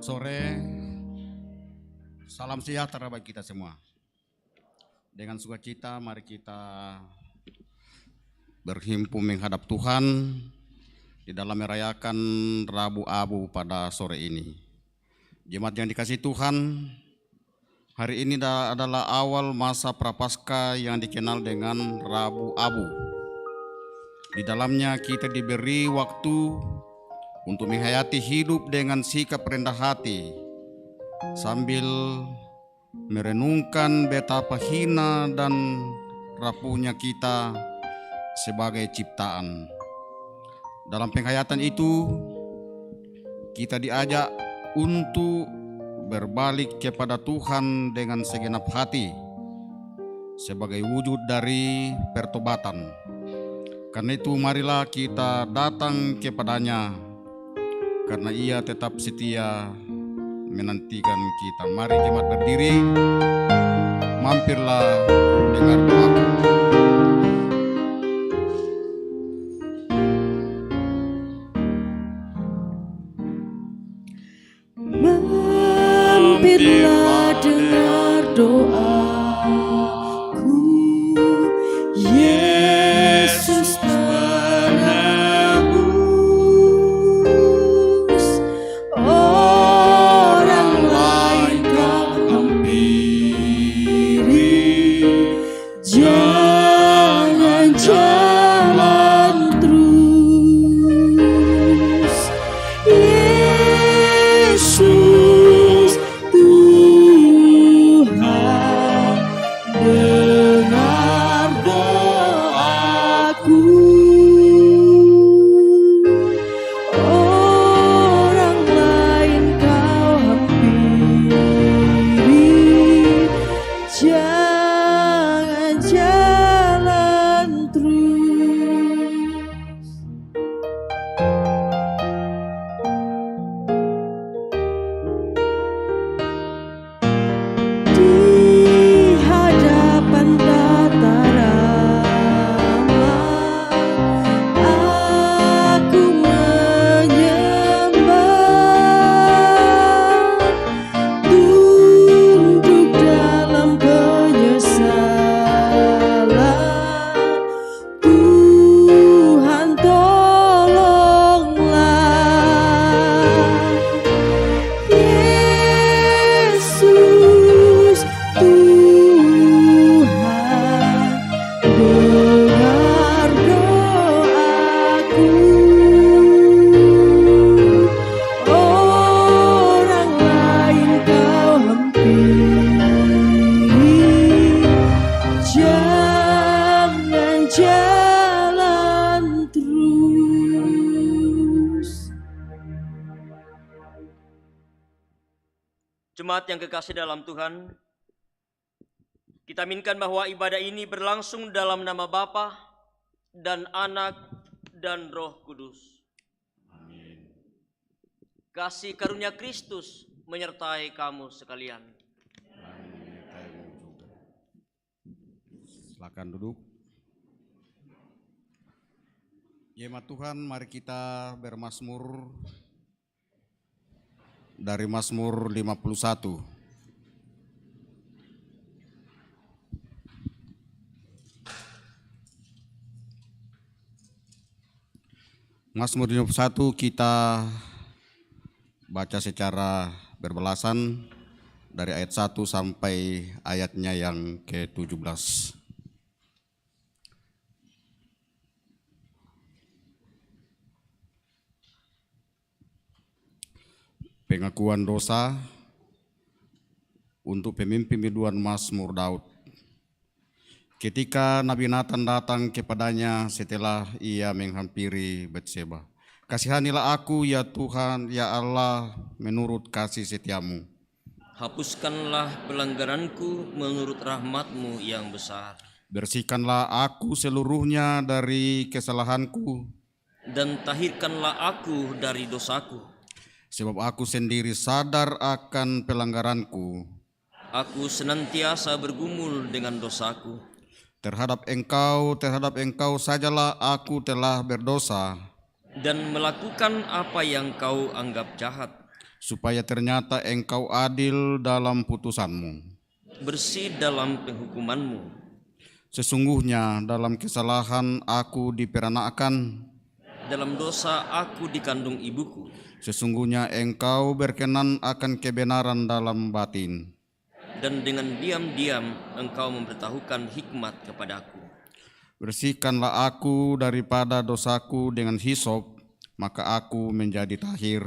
Selamat sore, salam sejahtera bagi kita semua. Dengan sukacita mari kita berhimpun menghadap Tuhan di dalam merayakan Rabu Abu pada sore ini. Jemaat yang dikasihi Tuhan, hari ini adalah awal masa Prapaskah yang dikenal dengan Rabu Abu. Di dalamnya kita diberi waktu untuk menghayati hidup dengan sikap rendah hati, sambil merenungkan betapa hina dan rapuhnya kita sebagai ciptaan. Dalam penghayatan itu, kita diajak untuk berbalik kepada Tuhan dengan segenap hati sebagai wujud dari pertobatan. Karena itu marilah kita datang kepadanya, karena Ia tetap setia menantikan kita. Mari jemaat berdiri, mampirlah dengar doaku. Mampirlah dengar doaku, Yesus penebus. Orang lain kau hampiri, jangan jalan terus. Yesus Tuhan, dengar doaku. Orang lain kau hampiri, jangan jalan terus. Di hadapan tata rama, aku menyembah, tunduk dalam penyesalan. Tuhan tolonglah. Yesus Tuhan, dengar doaku. Orang lain kau hampiri, jangan jalan terus. Jemaat yang kekasih dalam Tuhan, kita aminkan bahwa ibadah ini berlangsung dalam nama Bapa dan Anak dan Roh Kudus. Amin. Kasih karunia Kristus menyertai kamu sekalian. Silakan duduk. Jemaat Tuhan, mari kita bermazmur dari Mazmur 51. Mazmur 51 kita baca secara berbelasan dari ayat 1 sampai ayatnya yang ke-17. Pengakuan dosa untuk pemimpin biduan Mazmur Daud. Ketika Nabi Nathan datang kepadanya setelah ia menghampiri Betseba. Kasihanilah aku ya Tuhan, ya Allah, menurut kasih setiamu. Hapuskanlah pelanggaranku menurut rahmat-Mu yang besar. Bersihkanlah aku seluruhnya dari kesalahanku, Dan tahirkanlah aku dari dosaku. sebab aku sendiri sadar akan pelanggaranku. Aku senantiasa bergumul dengan dosaku. Terhadap engkau sajalah aku telah berdosa, Dan melakukan apa yang kau anggap jahat. supaya ternyata Engkau adil dalam putusanmu. bersih dalam penghukumanmu. Sesungguhnya dalam kesalahan aku diperanakkan, Dalam dosa aku dikandung ibuku. sesungguhnya Engkau berkenan akan kebenaran dalam batin. Dan dengan diam-diam engkau memberitahukan hikmat kepadaku. Bersihkanlah aku daripada dosaku dengan hisop, maka aku menjadi tahir.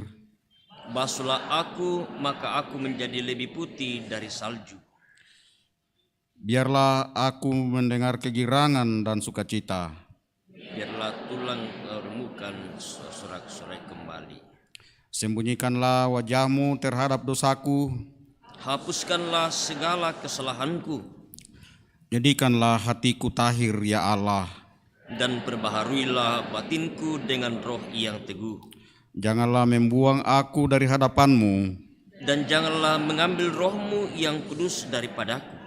Basuhlah aku, maka aku menjadi lebih putih dari salju. Biarlah aku mendengar kegirangan dan sukacita. Biarlah tulang remukan sorak-sorai kembali. Sembunyikanlah wajahmu terhadap dosaku, Hapuskanlah segala kesalahanku, jadikanlah hatiku tahir ya Allah. dan perbaharuilah batinku dengan roh yang teguh. Janganlah membuang aku dari hadapanmu, Dan janganlah mengambil rohmu yang kudus daripadaku.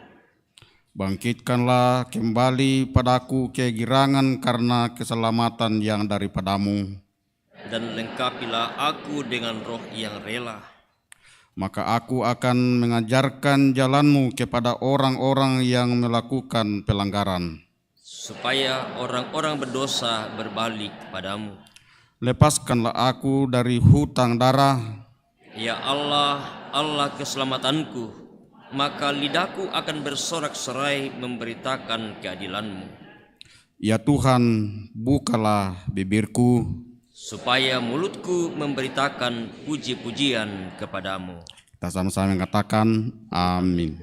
bangkitkanlah kembali padaku kegirangan karena keselamatan yang daripadamu. Dan lengkapilah aku dengan roh yang rela. Maka aku akan mengajarkan jalanmu kepada orang-orang yang melakukan pelanggaran. Supaya orang-orang berdosa berbalik kepadamu. Lepaskanlah aku dari hutang darah, Ya Allah, Allah keselamatanku, maka lidahku akan bersorak-sorai memberitakan keadilanmu. ya Tuhan, bukalah bibirku, Supaya mulutku memberitakan puji-pujian kepadamu. kita sama-sama mengatakan amin.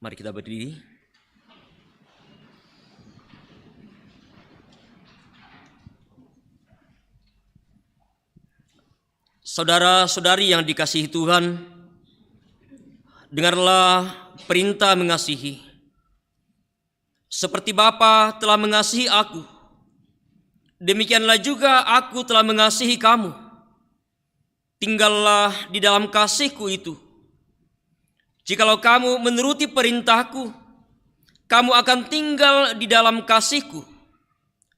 Mari kita berdiri. Saudara-saudari yang dikasihi Tuhan, dengarlah perintah mengasihi. Seperti Bapa telah mengasihi aku, demikianlah juga aku telah mengasihi kamu. Tinggallah di dalam kasihku itu. Jikalau kamu menuruti perintahku, kamu akan tinggal di dalam kasihku,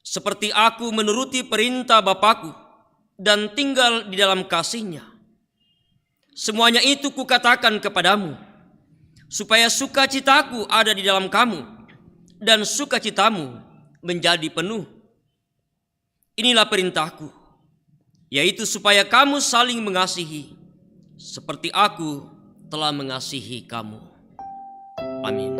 seperti aku menuruti perintah Bapakku dan tinggal di dalam kasihnya. Semuanya itu kukatakan kepadamu, supaya sukacitaku ada di dalam kamu, dan sukacitamu menjadi penuh. Inilah perintahku, yaitu supaya kamu saling mengasihi, seperti aku telah mengasihi kamu. Amin.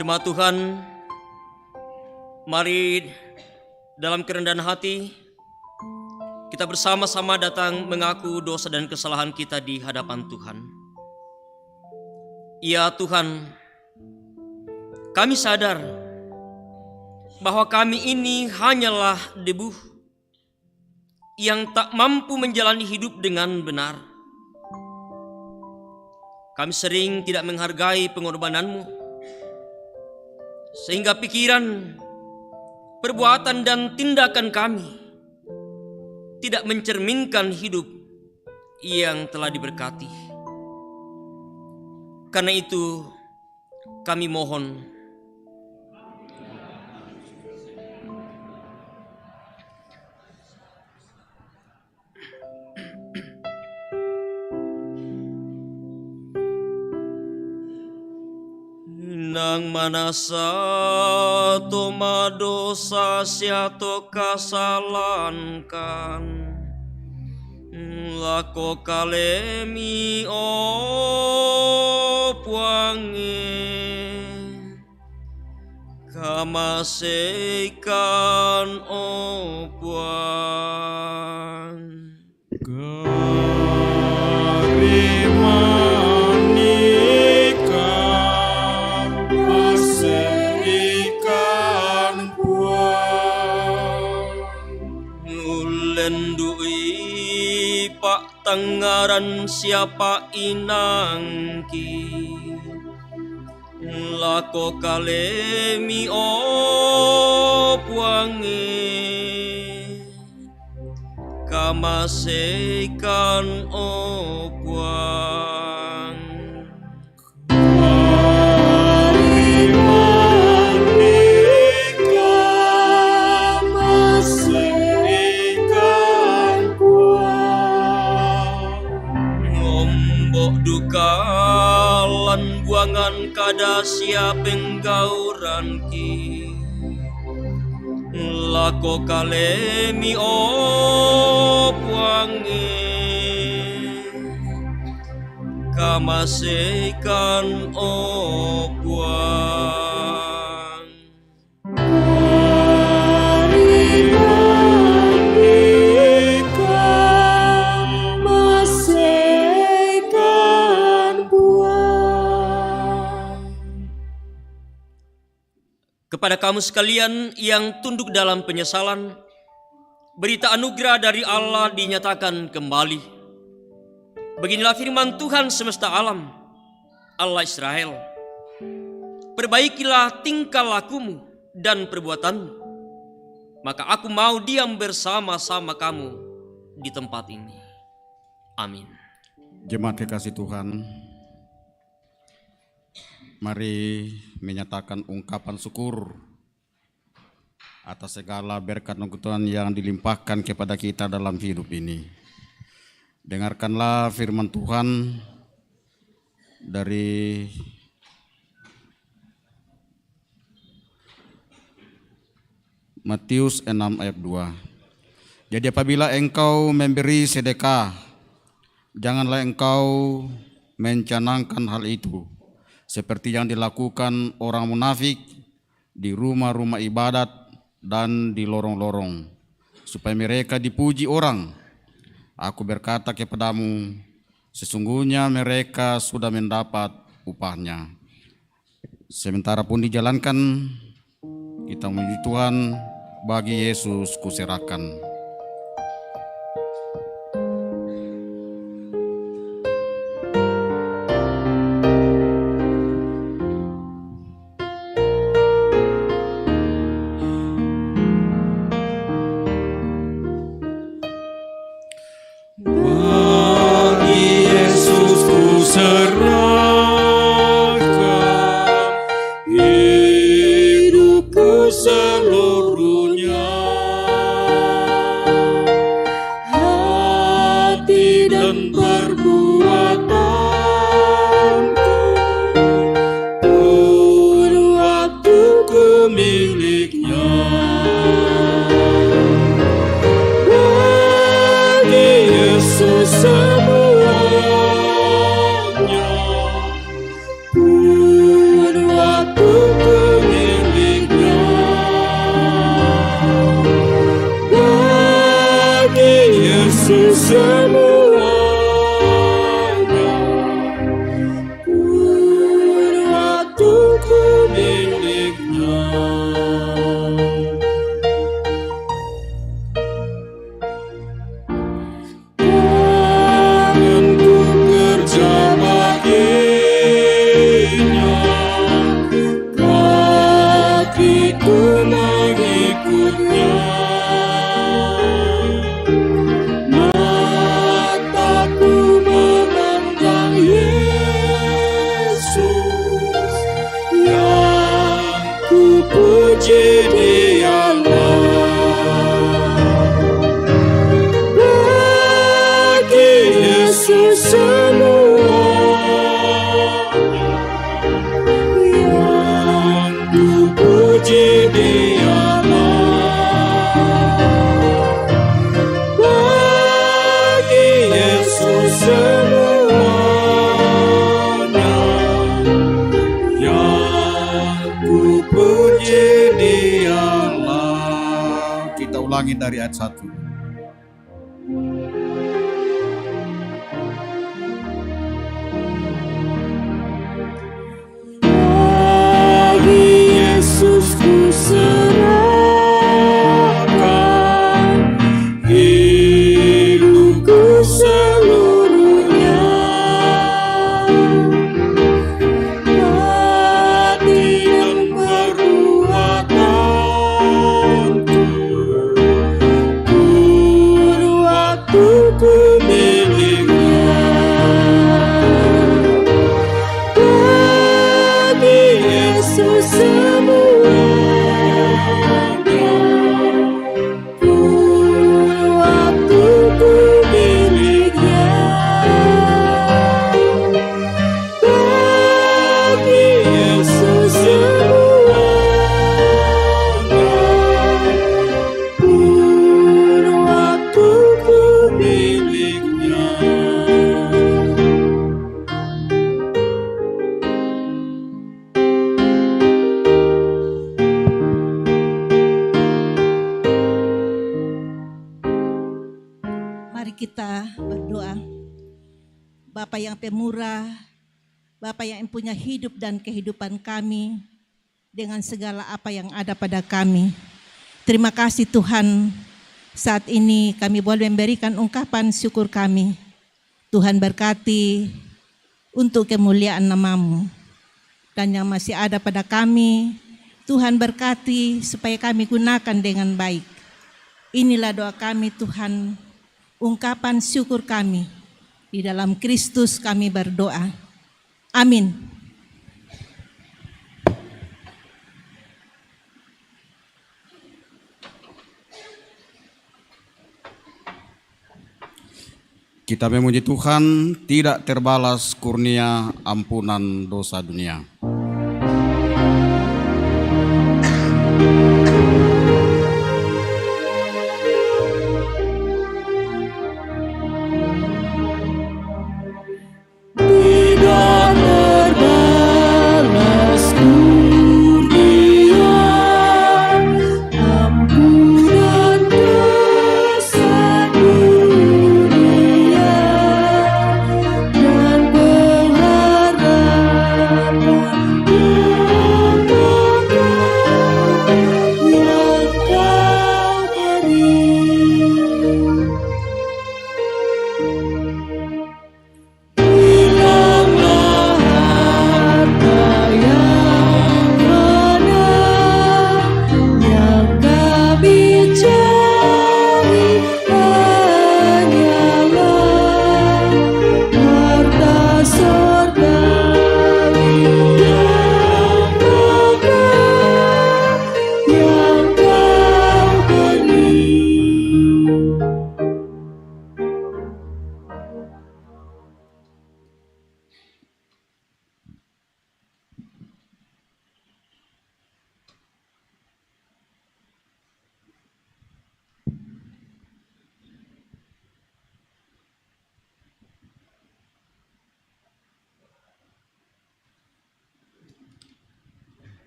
Jemaat Tuhan, mari dalam kerendahan hati kita bersama-sama datang mengaku dosa dan kesalahan kita di hadapan Tuhan. Ya Tuhan, kami sadar bahwa kami ini hanyalah debu yang tak mampu menjalani hidup dengan benar. Kami sering tidak menghargai pengorbanan-Mu, sehingga pikiran, perbuatan dan tindakan kami tidak mencerminkan hidup yang telah diberkati. Karena itu kami mohon, nang manasa toma dosa siato kasalankan lako kalemi o puange Kamasekan opuan Garimanika Masekan puan Ulendui pak tangaran siapa inangki Lako kalemi opuange Kamasekan opuang Garimanika Masekan puan Ngombok dukalan buangan kada siapeng gauranki Lako kalemi opuange Kamasekan opuang Garimanika Masekan puan Kepada kamu sekalian yang tunduk dalam penyesalan, berita anugerah dari Allah dinyatakan kembali. Beginilah firman Tuhan semesta alam, Allah Israel. Perbaikilah tingkah lakumu dan perbuatanmu, maka aku mau diam bersama-sama kamu di tempat ini. Amin. Jemaat kekasih Tuhan, mari menyatakan ungkapan syukur atas segala berkat Tuhan yang dilimpahkan kepada kita dalam hidup ini. Dengarkanlah firman Tuhan dari Matius 6 ayat 2. Jadi apabila engkau memberi sedekah, janganlah engkau mencanangkan hal itu seperti yang dilakukan orang munafik di rumah-rumah ibadat dan di lorong-lorong, supaya mereka dipuji orang. Aku berkata kepadamu, sesungguhnya mereka sudah mendapat upahnya. Sementara pun dijalankan, kita memuji Tuhan, bagi Yesus kuserahkan. ulangi dari ayat 1. Bagi Yesus ku serahkan hidupku seluruhnya, hati dan perbuatanku, seluruh waktuku miliknya. Bagi Yesus semuanya, seluruh waktuku miliknya. Bagi Yesus semuanya, seluruh waktuku miliknya. Mari kita berdoa. Bapa yang pemurah, Bapa yang punya hidup dan kehidupan kami dengan segala apa yang ada pada kami. Terima kasih Tuhan, saat ini kami boleh memberikan ungkapan syukur kami. Tuhan berkati untuk kemuliaan nama-Mu. Dan yang masih ada pada kami, Tuhan berkati supaya kami gunakan dengan baik. Inilah doa kami Tuhan, ungkapan syukur kami. Di dalam Kristus kami berdoa. Amin. Kita memuji Tuhan, tidak terbalas kurnia ampunan dosa dunia. Tidak terbalas kurnia ampunan dosa dunia, dan pengharapan yang Kau beri. Hilanglah harta yang mana yang kami cari, hanyalah harta surgawi yang kekal yang Kau beri.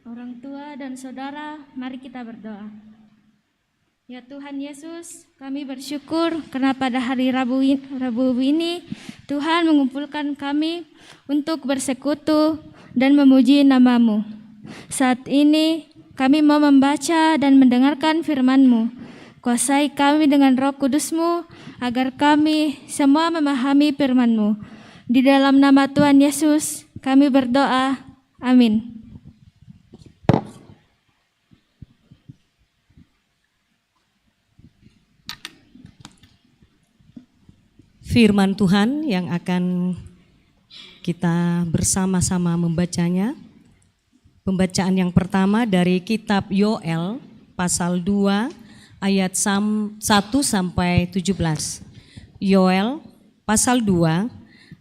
Orang tua dan saudara, mari kita berdoa. Ya Tuhan Yesus, kami bersyukur karena pada hari Rabu ini Tuhan mengumpulkan kami untuk bersekutu dan memuji nama-Mu. Saat ini kami mau membaca dan mendengarkan firman-Mu. Kuasai kami dengan Roh Kudus-Mu agar kami semua memahami firman-Mu. Di dalam nama Tuhan Yesus kami berdoa. Amin. Firman Tuhan yang akan kita bersama-sama membacanya. Pembacaan yang pertama dari kitab Yoel pasal 2 ayat 1 sampai 17. Yoel pasal 2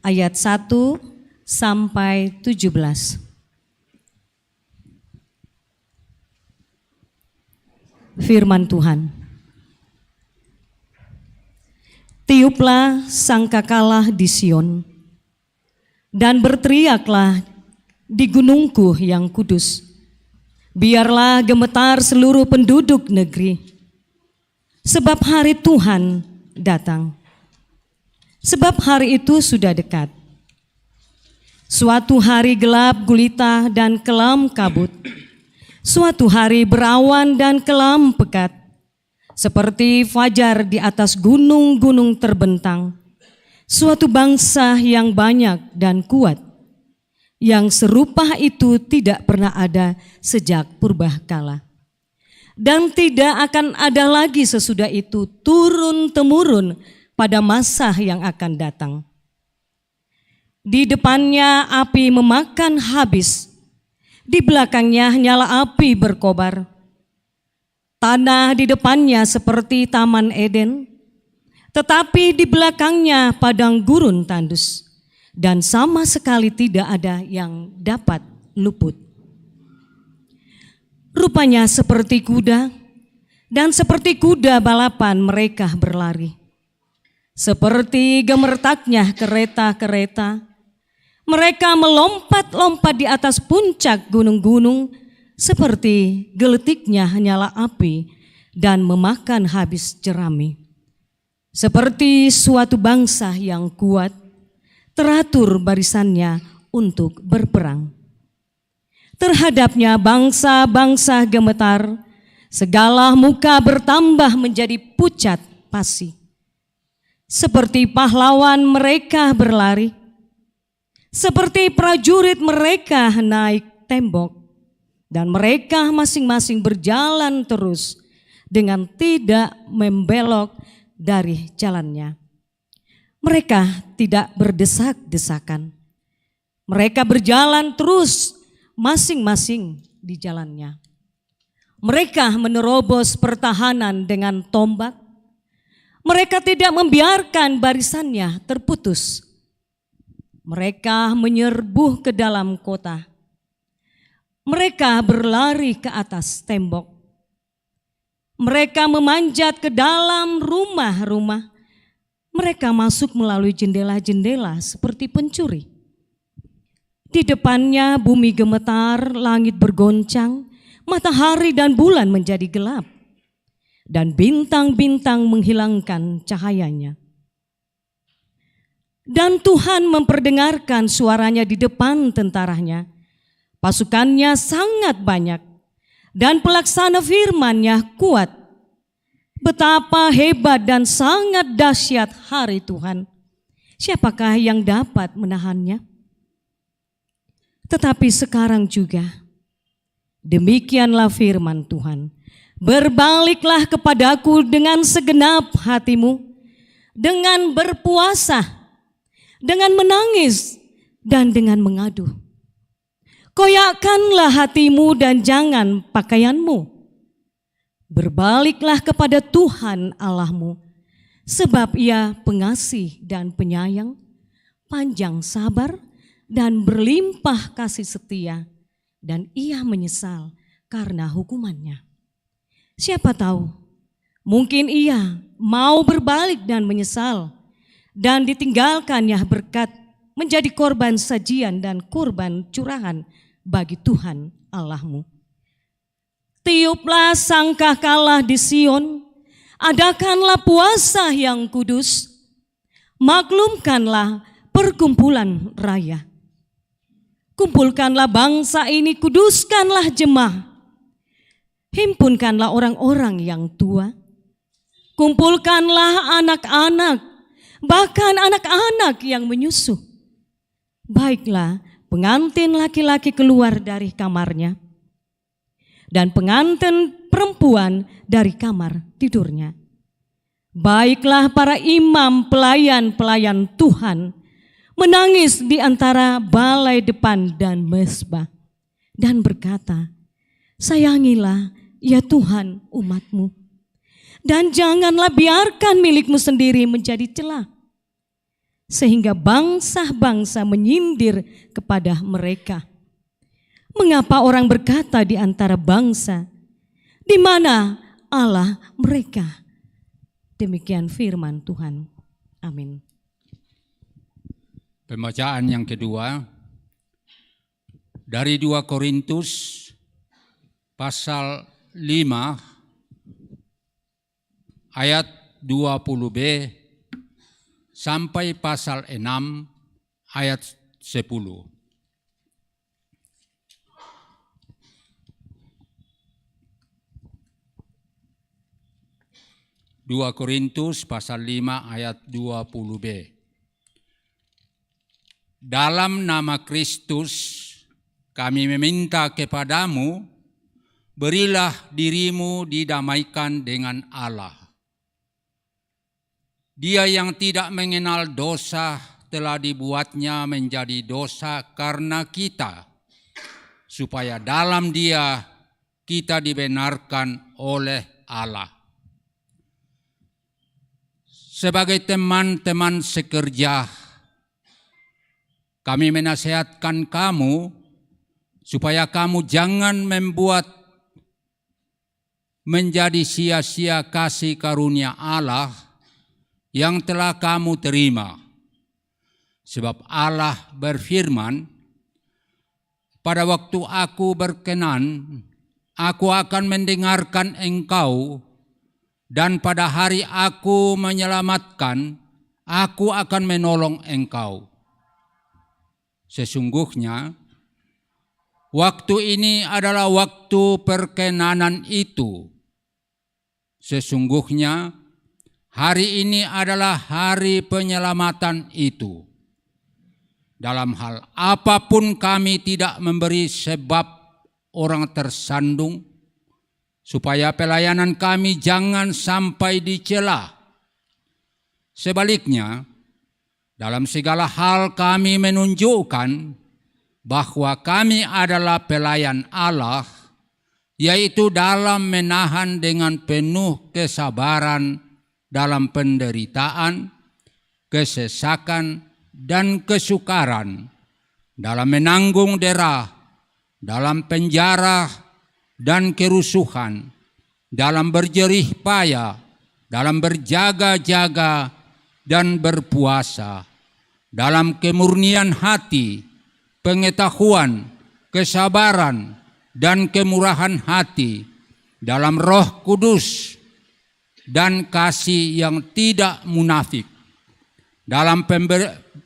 ayat 1 sampai 17. Firman Tuhan. Tiuplah sangkakala di Sion, dan berteriaklah di gunungku yang kudus. Biarlah gemetar seluruh penduduk negeri. sebab hari Tuhan datang. Sebab hari itu sudah dekat. Suatu hari gelap gulita dan kelam kabut. Suatu hari berawan dan kelam pekat. Seperti fajar di atas gunung-gunung terbentang. Suatu bangsa yang banyak dan kuat, yang serupa itu tidak pernah ada sejak purbakala. Dan tidak akan ada lagi sesudah itu turun-temurun pada masa yang akan datang. Di depannya api memakan habis, di belakangnya nyala api berkobar. Tanah di depannya seperti Taman Eden, tetapi di belakangnya padang gurun tandus, dan sama sekali tidak ada yang dapat luput. Rupanya seperti kuda, dan seperti kuda balapan mereka berlari. Seperti gemertaknya kereta-kereta, mereka melompat-lompat di atas puncak gunung-gunung, seperti geletiknya nyala api dan memakan habis jerami. Seperti suatu bangsa yang kuat, teratur barisannya untuk berperang. Terhadapnya bangsa-bangsa gemetar, segala muka bertambah menjadi pucat pasi. Seperti pahlawan mereka berlari, seperti prajurit mereka naik tembok, dan mereka masing-masing berjalan terus dengan tidak membelok dari jalannya. Mereka tidak berdesak-desakan. Mereka berjalan terus masing-masing di jalannya. Mereka menerobos pertahanan dengan tombak. Mereka tidak membiarkan barisannya terputus. Mereka menyerbu ke dalam kota. Mereka berlari ke atas tembok. Mereka memanjat ke dalam rumah-rumah. Mereka masuk melalui jendela-jendela seperti pencuri. Di depannya bumi gemetar, langit bergoncang, matahari dan bulan menjadi gelap, dan bintang-bintang menghilangkan cahayanya. Dan Tuhan memperdengarkan suaranya di depan tentaranya. Pasukannya sangat banyak, dan pelaksana firman-Nya kuat. Betapa hebat dan sangat dahsyat hari Tuhan. Siapakah yang dapat menahannya? Tetapi sekarang juga, demikianlah firman Tuhan. Berbaliklah kepadaku dengan segenap hatimu, dengan berpuasa, dengan menangis, dan dengan mengadu. Koyakkanlah hatimu dan jangan pakaianmu. Berbaliklah kepada Tuhan Allahmu, sebab Ia pengasih dan penyayang, panjang sabar dan berlimpah kasih setia, dan Ia menyesal karena hukumannya. Siapa tahu, mungkin Ia mau berbalik dan menyesal, dan ditinggalkannya berkat menjadi korban sajian dan korban curahan bagi Tuhan Allahmu. Tiuplah sangkakala di Sion, adakanlah puasa yang kudus, maklumkanlah perkumpulan raya. Kumpulkanlah bangsa ini, kuduskanlah jemaah, himpunkanlah orang-orang yang tua, kumpulkanlah anak-anak, bahkan anak-anak yang menyusu. Baiklah, pengantin laki-laki keluar dari kamarnya, dan pengantin perempuan dari kamar tidurnya. Baiklah para imam pelayan-pelayan Tuhan menangis di antara balai depan dan mezbah, dan berkata, sayangilah ya Tuhan umat-Mu, dan janganlah biarkan milik-Mu sendiri menjadi celah, sehingga bangsa-bangsa menyindir kepada mereka. Mengapa orang berkata di antara bangsa, di mana Allah mereka? Demikian firman Tuhan. Amin. Pembacaan yang kedua dari 2 Korintus pasal 5 ayat 20b sampai pasal 6 ayat 10. 2 Korintus pasal 5 ayat 20b. Dalam nama Kristus kami meminta kepadamu, berilah dirimu didamaikan dengan Allah. Dia yang tidak mengenal dosa telah dibuatnya menjadi dosa karena kita, supaya dalam Dia kita dibenarkan oleh Allah. Sebagai teman-teman sekerja, kami menasihatkan kamu supaya kamu jangan membuat menjadi sia-sia kasih karunia Allah yang telah kamu terima. Sebab Allah berfirman, pada waktu aku berkenan, aku akan mendengarkan engkau, dan pada hari aku menyelamatkan, aku akan menolong engkau. Sesungguhnya, waktu ini adalah waktu perkenanan itu. Sesungguhnya, hari ini adalah hari penyelamatan itu. Dalam hal apapun kami tidak memberi sebab orang tersandung, supaya pelayanan kami jangan sampai dicela. Sebaliknya, dalam segala hal kami menunjukkan bahwa kami adalah pelayan Allah, yaitu dalam menahan dengan penuh kesabaran dalam penderitaan, kesesakan, dan kesukaran, dalam menanggung derah, dalam penjara, dan kerusuhan, dalam berjerih payah, dalam berjaga-jaga dan berpuasa, dalam kemurnian hati, pengetahuan, kesabaran, dan kemurahan hati, dalam Roh Kudus dan kasih yang tidak munafik, dalam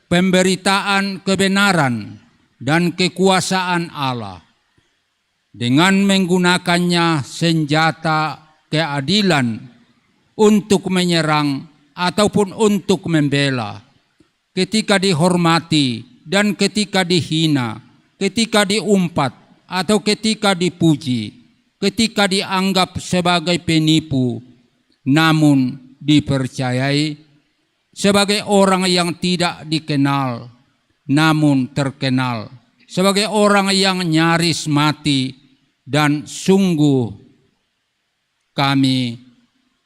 pemberitaan kebenaran dan kekuasaan Allah, dengan menggunakannya senjata keadilan untuk menyerang ataupun untuk membela, ketika dihormati dan ketika dihina, ketika diumpat atau ketika dipuji, ketika dianggap sebagai penipu, namun dipercayai, sebagai orang yang tidak dikenal, namun terkenal, sebagai orang yang nyaris mati, dan sungguh kami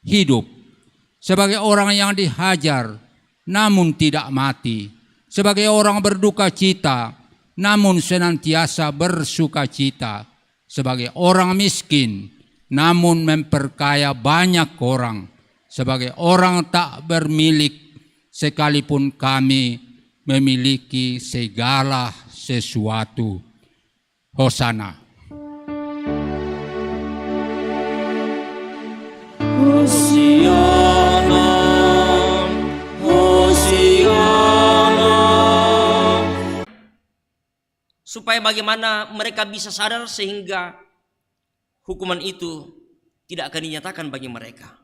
hidup, sebagai orang yang dihajar, namun tidak mati, sebagai orang berduka cita, namun senantiasa bersuka cita, sebagai orang miskin, namun memperkaya banyak orang, sebagai orang tak bermilik, sekalipun kami memiliki segala sesuatu. Hosana. Hosiana, Hosiana. Supaya bagaimana mereka bisa sadar sehingga hukuman itu tidak akan dinyatakan bagi mereka.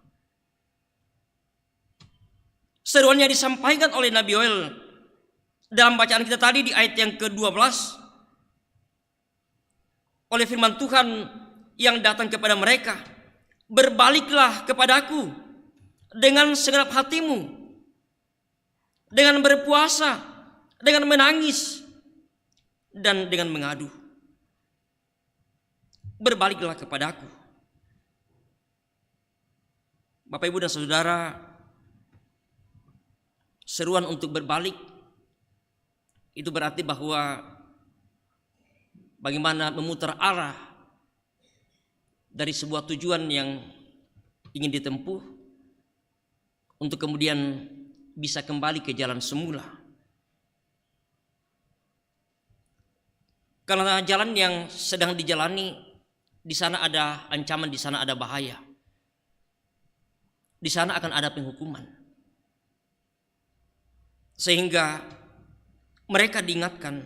Seruannya disampaikan oleh Nabi Yoel dalam bacaan kita tadi di ayat yang ke-12 oleh firman Tuhan yang datang kepada mereka. Berbaliklah kepadaku dengan segenap hatimu, dengan berpuasa, dengan menangis, dan dengan mengadu. Berbaliklah kepadaku. Bapak, Ibu, dan Saudara, seruan untuk berbalik itu berarti bahwa bagaimana memutar arah dari sebuah tujuan yang ingin ditempuh untuk kemudian bisa kembali ke jalan semula. Karena jalan yang sedang dijalani, di sana ada ancaman, di sana ada bahaya. di sana akan ada penghukuman. Sehingga mereka diingatkan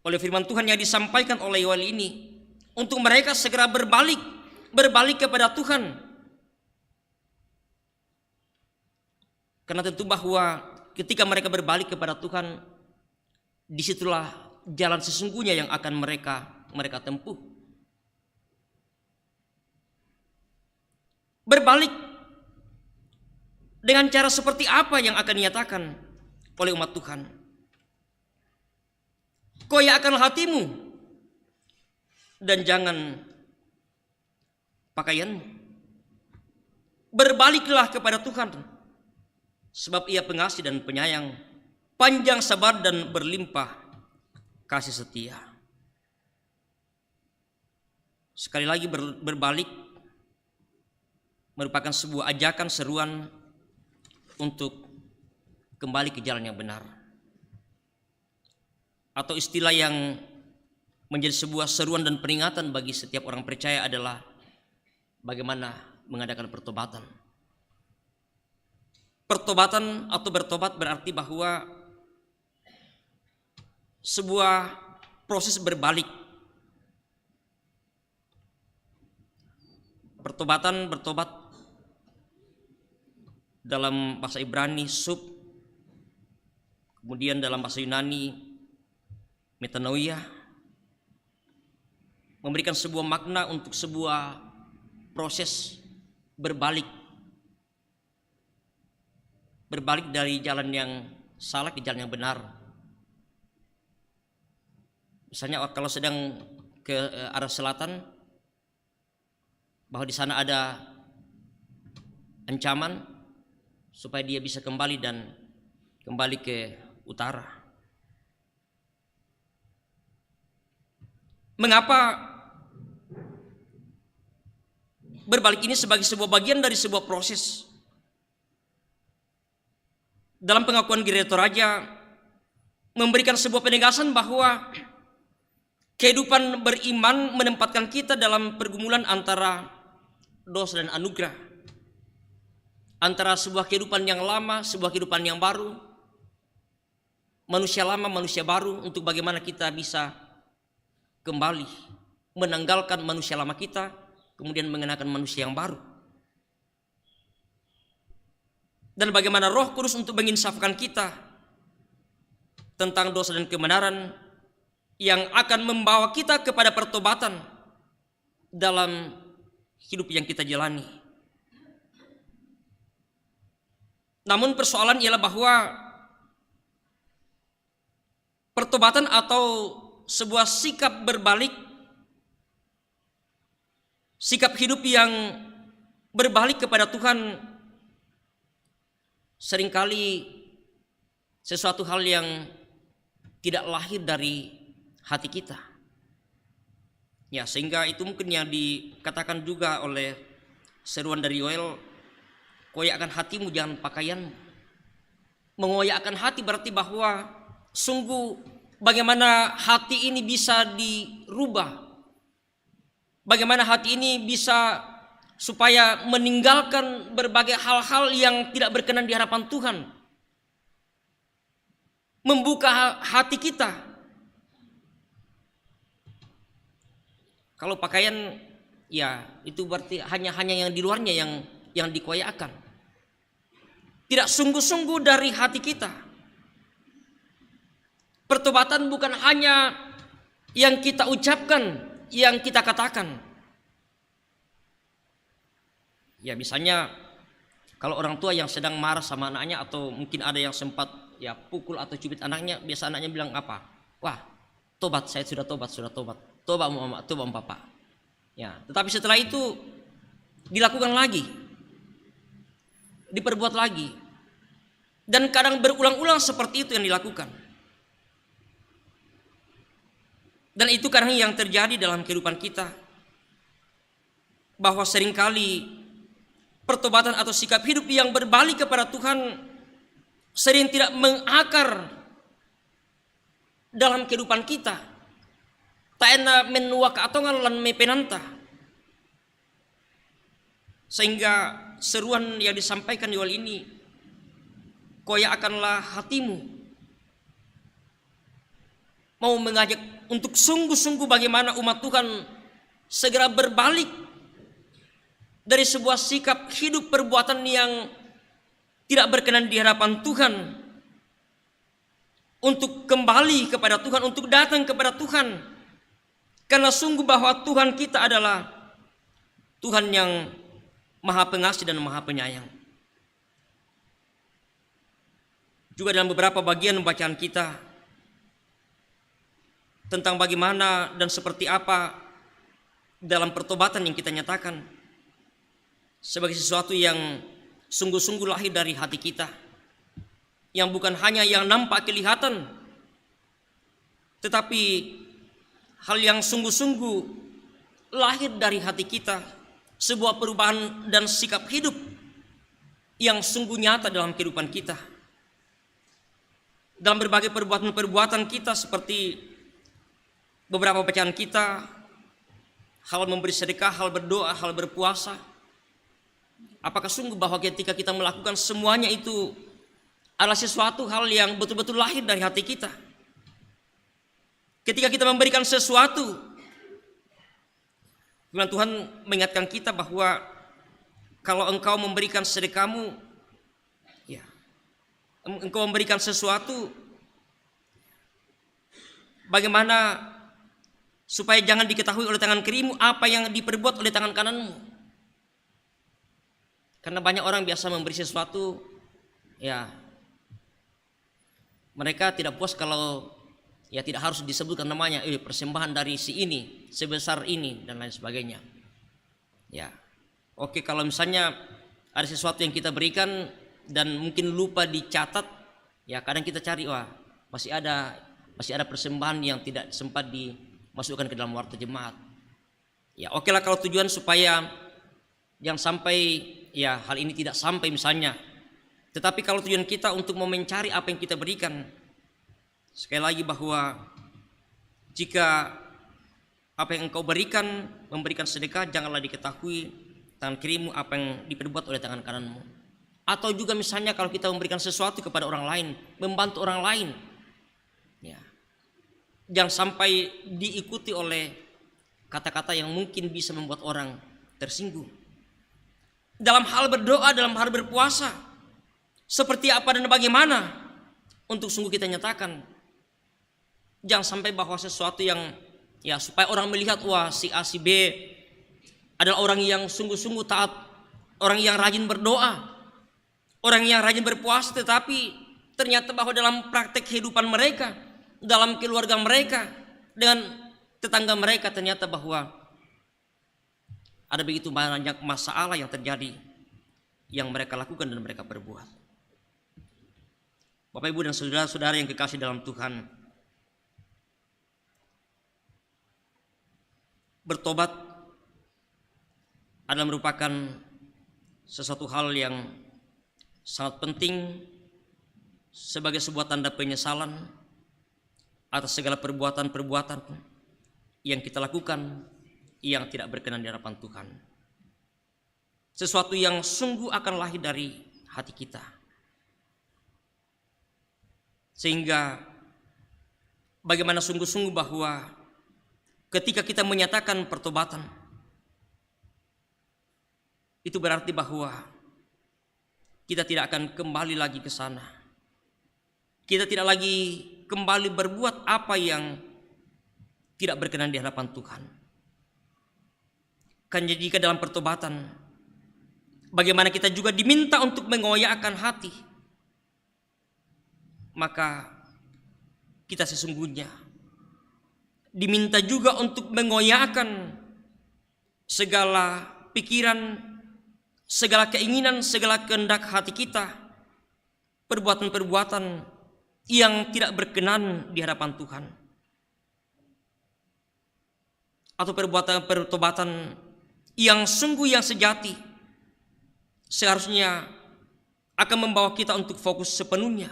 oleh firman Tuhan yang disampaikan oleh Yoel ini untuk mereka segera berbalik kepada Tuhan. Karena tentu bahwa ketika mereka berbalik kepada Tuhan, disitulah jalan sesungguhnya yang akan mereka tempuh. Berbalik dengan cara seperti apa yang akan dinyatakan oleh umat Tuhan? Koyakkanlah hatimu dan jangan pakaianmu. Berbaliklah kepada Tuhan, sebab Ia pengasih dan penyayang, panjang sabar dan berlimpah kasih setia. Sekali lagi berbalik merupakan sebuah ajakan, seruan untuk kembali ke jalan yang benar. Atau istilah yang menjadi sebuah seruan dan peringatan bagi setiap orang percaya adalah bagaimana mengadakan pertobatan. Pertobatan atau bertobat berarti bahwa sebuah proses berbalik. Bertobat dalam bahasa Ibrani sub, kemudian dalam bahasa Yunani metanoia, memberikan sebuah makna untuk sebuah proses berbalik dari jalan yang salah ke jalan yang benar. Misalnya kalau sedang ke arah selatan, bahwa di sana ada ancaman supaya dia bisa kembali ke utara. Mengapa berbalik ini sebagai sebuah bagian dari sebuah proses? Dalam pengakuan Gereja Toraja memberikan sebuah penegasan bahwa kehidupan beriman menempatkan kita dalam pergumulan antara dosa dan anugerah, antara sebuah kehidupan yang lama, sebuah kehidupan yang baru, manusia lama, manusia baru, untuk bagaimana kita bisa kembali menanggalkan manusia lama kita, kemudian mengenakan manusia yang baru. Dan bagaimana Roh Kudus untuk menginsafkan kita tentang dosa dan kebenaran yang akan membawa kita kepada pertobatan dalam hidup yang kita jalani. Namun persoalan ialah bahwa pertobatan atau sebuah sikap berbalik, sikap hidup yang berbalik kepada Tuhan, seringkali sesuatu hal yang tidak lahir dari hati kita. Ya, sehingga itu mungkin yang dikatakan juga oleh seruan dari Yoel, koyakkan hatimu jangan pakaianmu. Mengoyakkan hati berarti bahwa sungguh bagaimana hati ini bisa dirubah, bagaimana hati ini bisa supaya meninggalkan berbagai hal-hal yang tidak berkenan di hadapan Tuhan, membuka hati kita. Kalau pakaian, ya itu berarti hanya yang di luarnya yang dikoyakkan, tidak sungguh-sungguh dari hati kita. Pertobatan bukan hanya yang kita ucapkan, yang kita katakan. Ya misalnya kalau orang tua yang sedang marah sama anaknya, atau mungkin ada yang sempat ya pukul atau cubit anaknya, biasa anaknya bilang apa? Wah, tobat, saya sudah tobat. Tobat mama, tobat papa. Ya, tetapi setelah itu dilakukan lagi, diperbuat lagi, dan kadang berulang-ulang seperti itu yang dilakukan. Dan itu kadang yang terjadi dalam kehidupan kita, bahwa seringkali pertobatan atau sikap hidup yang berbalik kepada Tuhan sering tidak mengakar dalam kehidupan kita. Taena menua keatongan lan mepenanta. Sehingga seruan yang disampaikan di awal ini, koyakkanlah hatimu, mau mengajak untuk sungguh-sungguh bagaimana umat Tuhan segera berbalik dari sebuah sikap hidup perbuatan yang tidak berkenan di hadapan Tuhan, untuk kembali kepada Tuhan, untuk datang kepada Tuhan. Karena sungguh bahwa Tuhan kita adalah Tuhan yang Maha Pengasih dan Maha Penyayang. Juga dalam beberapa bagian bacaan kita tentang bagaimana dan seperti apa dalam pertobatan yang kita nyatakan sebagai sesuatu yang sungguh-sungguh lahir dari hati kita, yang bukan hanya yang nampak kelihatan, tetapi hal yang sungguh-sungguh lahir dari hati kita, sebuah perubahan dan sikap hidup yang sungguh nyata dalam kehidupan kita. Dalam berbagai perbuatan-perbuatan kita, seperti beberapa bacaan kita, hal memberi sedekah, hal berdoa, hal berpuasa. Apakah sungguh bahwa ketika kita melakukan semuanya itu adalah sesuatu hal yang betul-betul lahir dari hati kita? Ketika kita memberikan sesuatu, firman Tuhan mengingatkan kita bahwa kalau engkau memberikan sedekahmu, ya, engkau memberikan sesuatu, bagaimana supaya jangan diketahui oleh tangan kirimu apa yang diperbuat oleh tangan kananmu. Karena banyak orang biasa memberi sesuatu, ya, mereka tidak puas kalau ya tidak harus disebutkan namanya, persembahan dari si ini sebesar ini dan lain sebagainya. Ya, oke, kalau misalnya ada sesuatu yang kita berikan dan mungkin lupa dicatat, ya kadang kita cari, wah masih ada persembahan yang tidak sempat dimasukkan ke dalam warta jemaat. Ya oke lah kalau tujuan supaya jangan sampai ya hal ini tidak sampai misalnya. Tetapi kalau tujuan kita untuk mau mencari apa yang kita berikan, sekali lagi bahwa jika apa yang engkau berikan, memberikan sedekah, janganlah diketahui tangan kirimu apa yang diperbuat oleh tangan kananmu. Atau juga misalnya kalau kita memberikan sesuatu kepada orang lain, membantu orang lain, ya, jangan sampai diikuti oleh kata-kata yang mungkin bisa membuat orang tersinggung. Dalam hal berdoa, dalam hal berpuasa, seperti apa dan bagaimana untuk sungguh kita nyatakan. Jangan sampai bahwa sesuatu yang ya supaya orang melihat, wah si A si B adalah orang yang sungguh-sungguh taat, orang yang rajin berdoa, orang yang rajin berpuasa, tetapi ternyata bahwa dalam praktek kehidupan mereka, dalam keluarga mereka, dengan tetangga mereka, ternyata bahwa ada begitu banyak masalah yang terjadi yang mereka lakukan dan mereka perbuat. Bapak, Ibu, dan saudara-saudara yang kekasih dalam Tuhan, bertobat adalah merupakan sesuatu hal yang sangat penting sebagai sebuah tanda penyesalan atas segala perbuatan-perbuatan yang kita lakukan yang tidak berkenan di hadapan Tuhan. Sesuatu yang sungguh akan lahir dari hati kita. Sehingga bagaimana sungguh-sungguh bahwa ketika kita menyatakan pertobatan, itu berarti bahwa kita tidak akan kembali lagi ke sana. Kita tidak lagi kembali berbuat apa yang tidak berkenan di hadapan Tuhan. Kan jika dalam pertobatan, bagaimana kita juga diminta untuk mengoyakkan hati, maka kita sesungguhnya diminta juga untuk mengoyakkan segala pikiran, segala keinginan, segala kehendak hati kita, perbuatan-perbuatan yang tidak berkenan di hadapan Tuhan, atau pertobatan yang sungguh yang sejati seharusnya akan membawa kita untuk fokus sepenuhnya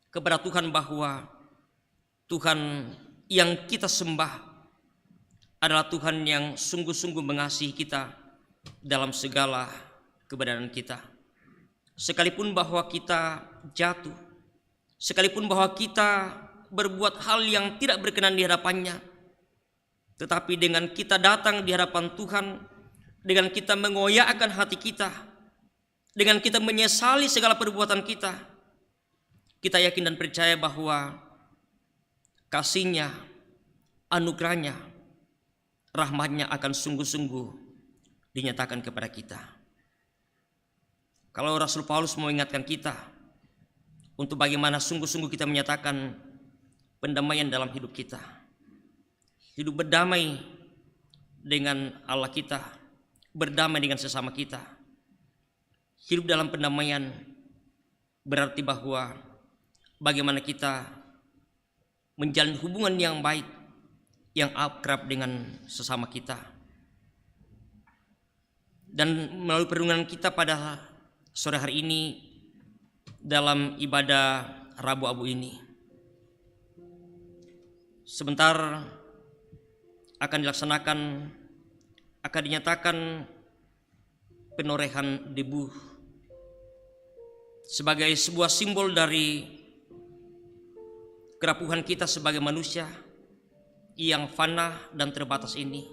kepada Tuhan, bahwa Tuhan yang kita sembah adalah Tuhan yang sungguh-sungguh mengasihi kita dalam segala keberadaan kita. Sekalipun bahwa kita jatuh, sekalipun bahwa kita berbuat hal yang tidak berkenan di hadapannya, tetapi dengan kita datang di hadapan Tuhan, dengan kita mengoyakkan hati kita, dengan kita menyesali segala perbuatan kita, kita yakin dan percaya bahwa kasih-Nya, anugerah-Nya, rahmat-Nya akan sungguh-sungguh dinyatakan kepada kita. Kalau Rasul Paulus mau ingatkan kita untuk bagaimana sungguh-sungguh kita menyatakan pendamaian dalam hidup kita, hidup berdamai dengan Allah kita, berdamai dengan sesama kita. Hidup dalam pendamaian berarti bahwa bagaimana kita menjalin hubungan yang baik, yang akrab dengan sesama kita. Dan melalui perundungan kita pada sore hari ini dalam ibadah Rabu Abu ini, sebentar akan dilaksanakan, akan dinyatakan penorehan debu sebagai sebuah simbol dari kerapuhan kita sebagai manusia yang fana dan terbatas ini,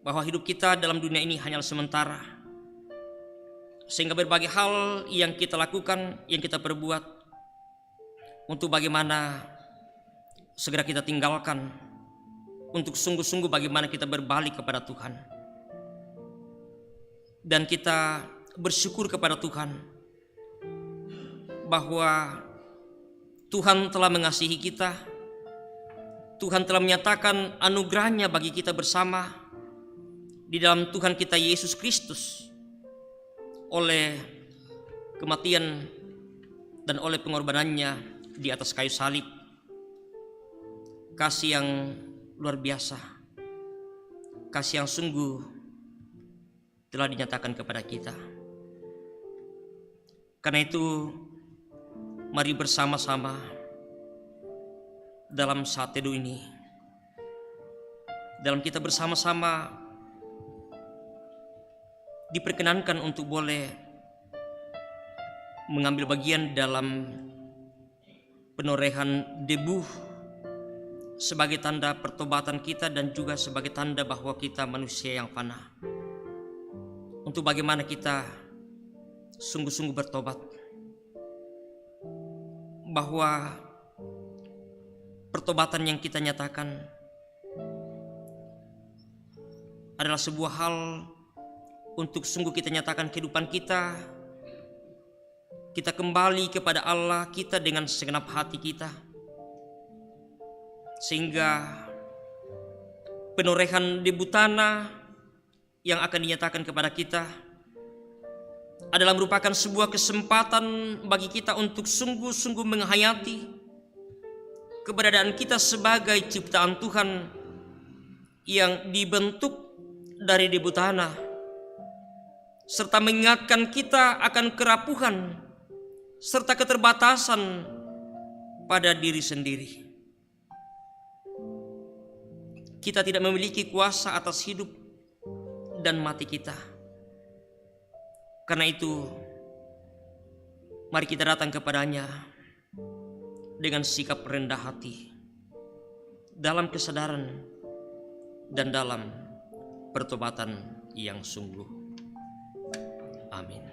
bahwa hidup kita dalam dunia ini hanyalah sementara, sehingga berbagai hal yang kita lakukan, yang kita perbuat, untuk bagaimana segera kita tinggalkan, untuk sungguh-sungguh bagaimana kita berbalik kepada Tuhan. Dan kita bersyukur kepada Tuhan bahwa Tuhan telah mengasihi kita, Tuhan telah menyatakan anugerah-Nya bagi kita bersama di dalam Tuhan kita Yesus Kristus, oleh kematian dan oleh pengorbanannya di atas kayu salib. Kasih yang luar biasa, kasih yang sungguh telah dinyatakan kepada kita. Karena itu, mari bersama-sama dalam saat teduh ini, dalam kita bersama-sama diperkenankan untuk boleh mengambil bagian dalam penorehan debu sebagai tanda pertobatan kita dan juga sebagai tanda bahwa kita manusia yang fana. Untuk bagaimana kita sungguh-sungguh bertobat, bahwa pertobatan yang kita nyatakan adalah sebuah hal untuk sungguh kita nyatakan kehidupan kita kembali kepada Allah kita dengan segenap hati kita, sehingga penorehan debu tanah yang akan dinyatakan kepada kita adalah merupakan sebuah kesempatan bagi kita untuk sungguh-sungguh menghayati keberadaan kita sebagai ciptaan Tuhan yang dibentuk dari debu tanah, serta mengingatkan kita akan kerapuhan serta keterbatasan pada diri sendiri. Kita tidak memiliki kuasa atas hidup dan mati kita. Karena itu, mari kita datang kepadanya dengan sikap rendah hati, dalam kesadaran dan dalam pertobatan yang sungguh. Amin.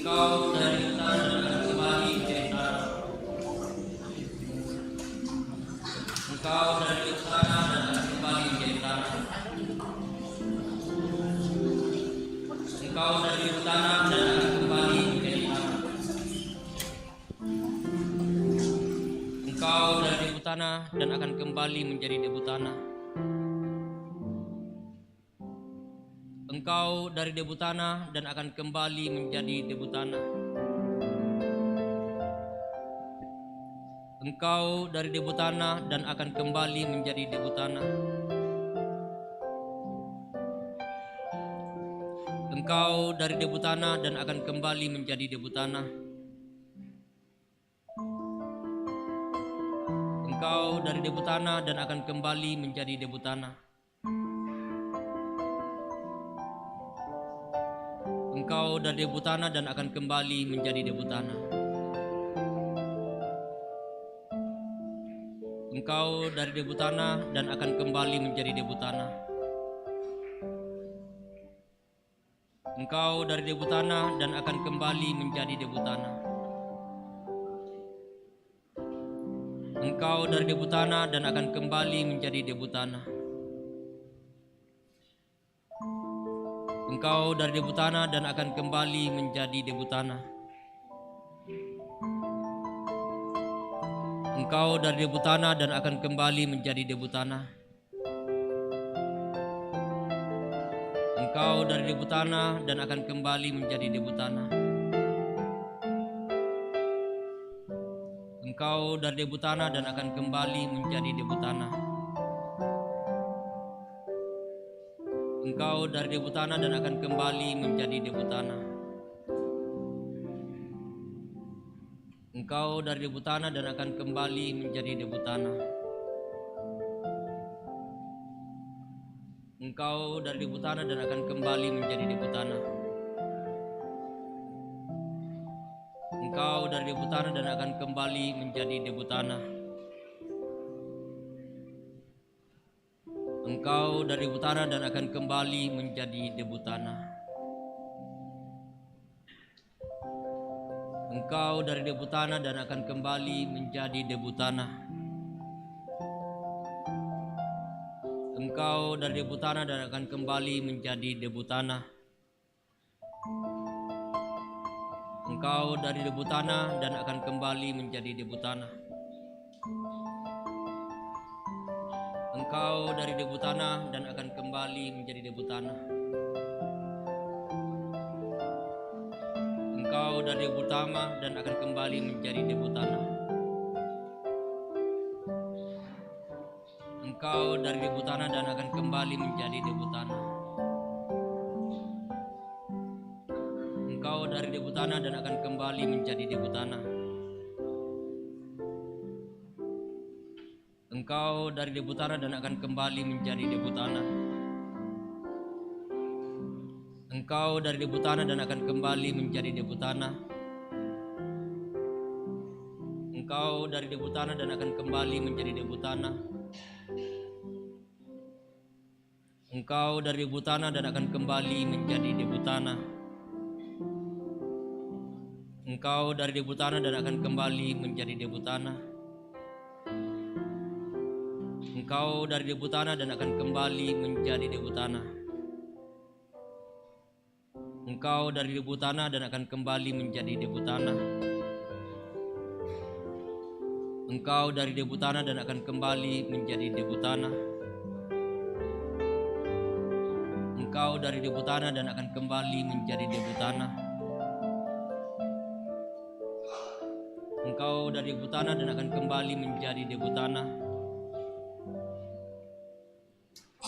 Engkau dari utara dan akan kembali menjadi tanah. Engkau dari utara dan akan kembali menjadi tanah. Engkau dari utara dan akan kembali menjadi tanah. Engkau dari debu tanah dan akan kembali menjadi debu tanah. Engkau dari debu tanah dan akan kembali menjadi debu tanah. Engkau dari debu tanah dan akan kembali menjadi debu tanah. Engkau dari debu tanah dan akan kembali menjadi debu tanah. Engkau dari debu tanah dan akan kembali menjadi debu tanah. Engkau dari debu tanah dan akan kembali menjadi debu tanah. Engkau dari debu tanah dan akan kembali menjadi debu tanah. Engkau dari debu tanah dan akan kembali menjadi debu tanah. Engkau dari debu tanah dan akan kembali menjadi debu tanah. Engkau dari debu tanah dan akan kembali menjadi debu tanah. Engkau dari debu tanah dan akan kembali menjadi debu tanah. Engkau dari debu tanah dan akan kembali menjadi debu tanah. Engkau dari debu tanah dan akan kembali menjadi debu tanah. Engkau dari debu tanah dan akan kembali menjadi debu tanah. Engkau dari debu tanah dan akan kembali menjadi debu tanah. Engkau dari debu tanah dan akan kembali menjadi debu tanah. Engkau dari debu tanah dan akan kembali menjadi debu tanah. Engkau dari debu tanah dan akan kembali menjadi debu tanah. Engkau dari debu tanah dan akan kembali menjadi debu tanah. Engkau dari debu tanah dan akan kembali menjadi debu tanah. Engkau dari debu tanah dan akan kembali menjadi debu tanah. Engkau dari debu tanah dan akan kembali menjadi debu tanah. Engkau dari debu tanah dan akan kembali menjadi debu tanah. Engkau dari debu tanah dan akan kembali menjadi debu tanah. Engkau dari debu tanah dan akan kembali menjadi debu tanah. Engkau dari debu tanah dan akan kembali menjadi debu tanah. Engkau dari debu tanah dan akan kembali menjadi debu tanah. Engkau dari debu tanah dan akan kembali menjadi debu tanah. Engkau dari debu tanah dan akan kembali menjadi debu tanah. Engkau dari debu tanah dan akan kembali menjadi debu tanah. Engkau dari debu tanah dan akan kembali menjadi debu tanah. Engkau dari debu tanah dan akan kembali menjadi debu tanah. Engkau dari debu tanah dan akan kembali menjadi debu tanah. Engkau dari debu tanah dan akan kembali menjadi debu tanah. Engkau dari debu tanah dan akan kembali menjadi debu tanah.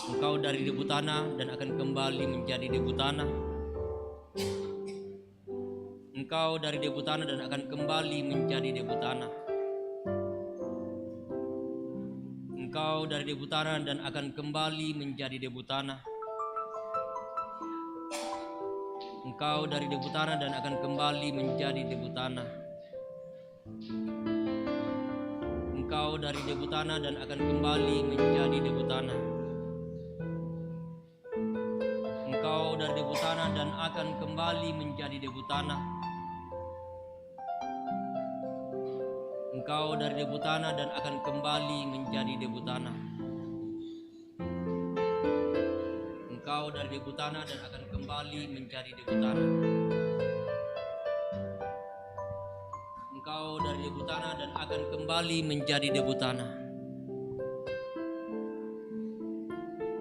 Engkau dari debu tanah dan akan kembali menjadi debu tanah. Engkau dari debu tanah dan akan kembali menjadi debu tanah. Engkau dari debu tanah dan akan kembali menjadi debu tanah. Engkau dari debu tanah dan akan kembali menjadi debu tanah. Engkau dari debu tanah dan akan kembali menjadi debu tanah. Engkau dari debu tanah dan akan kembali menjadi debu tanah. Engkau dari debu tanah dan akan kembali menjadi debu tanah. Engkau dari debu tanah dan akan kembali menjadi debu tanah. Engkau dari debu tanah dan akan kembali menjadi debu tanah.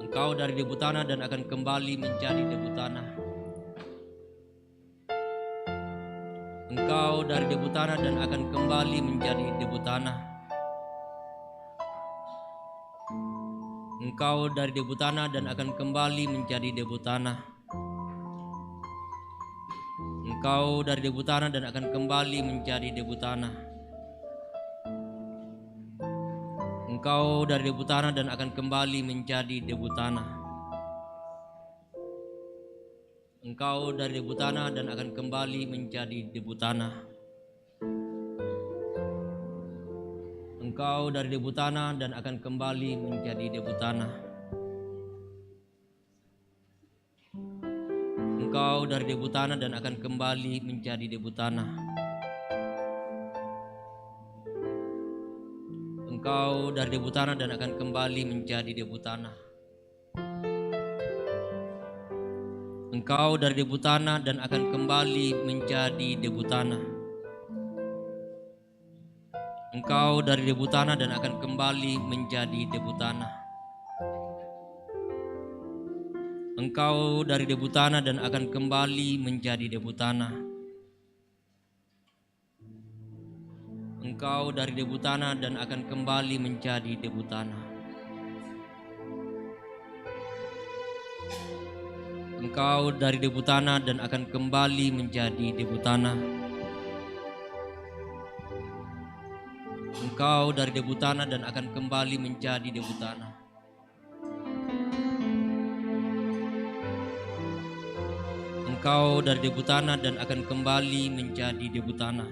Engkau dari debu tanah dan akan kembali menjadi debu tanah. Engkau dari debu tanah dan akan kembali menjadi debu tanah. Engkau dari debu tanah dan akan kembali menjadi debu tanah. Engkau dari debu tanah dan akan kembali menjadi debu tanah. Engkau dari debu tanah dan akan kembali menjadi debu tanah. Engkau dari debu tanah dan akan kembali menjadi debu tanah. Engkau dari debu tanah dan akan kembali menjadi debu tanah. Engkau dari debu tanah dan akan kembali menjadi debu tanah. Engkau dari debu tanah dan akan kembali menjadi debu tanah. Engkau dari debu tanah dan akan kembali menjadi debu tanah. Engkau dari debu tanah dan akan kembali menjadi debu tanah. Engkau dari debu tanah dan akan kembali menjadi debu tanah. Engkau dari debu tanah dan akan kembali menjadi debu tanah. Engkau dari debu tanah dan akan kembali menjadi debu tanah. Engkau dari debu tanah dan akan kembali menjadi debu tanah. Engkau dari debu tanah dan akan kembali menjadi debu tanah.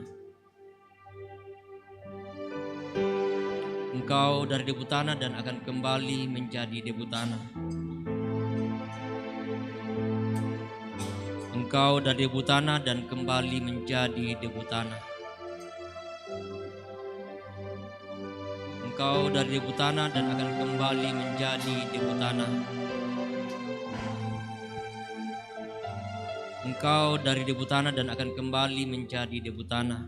Engkau dari debu tanah dan akan kembali menjadi debu tanah. Engkau dari debu tanah dan kembali menjadi debu tanah. Engkau dari debu tanah dan akan kembali menjadi debu tanah. Engkau dari debu tanah dan akan kembali menjadi debu tanah.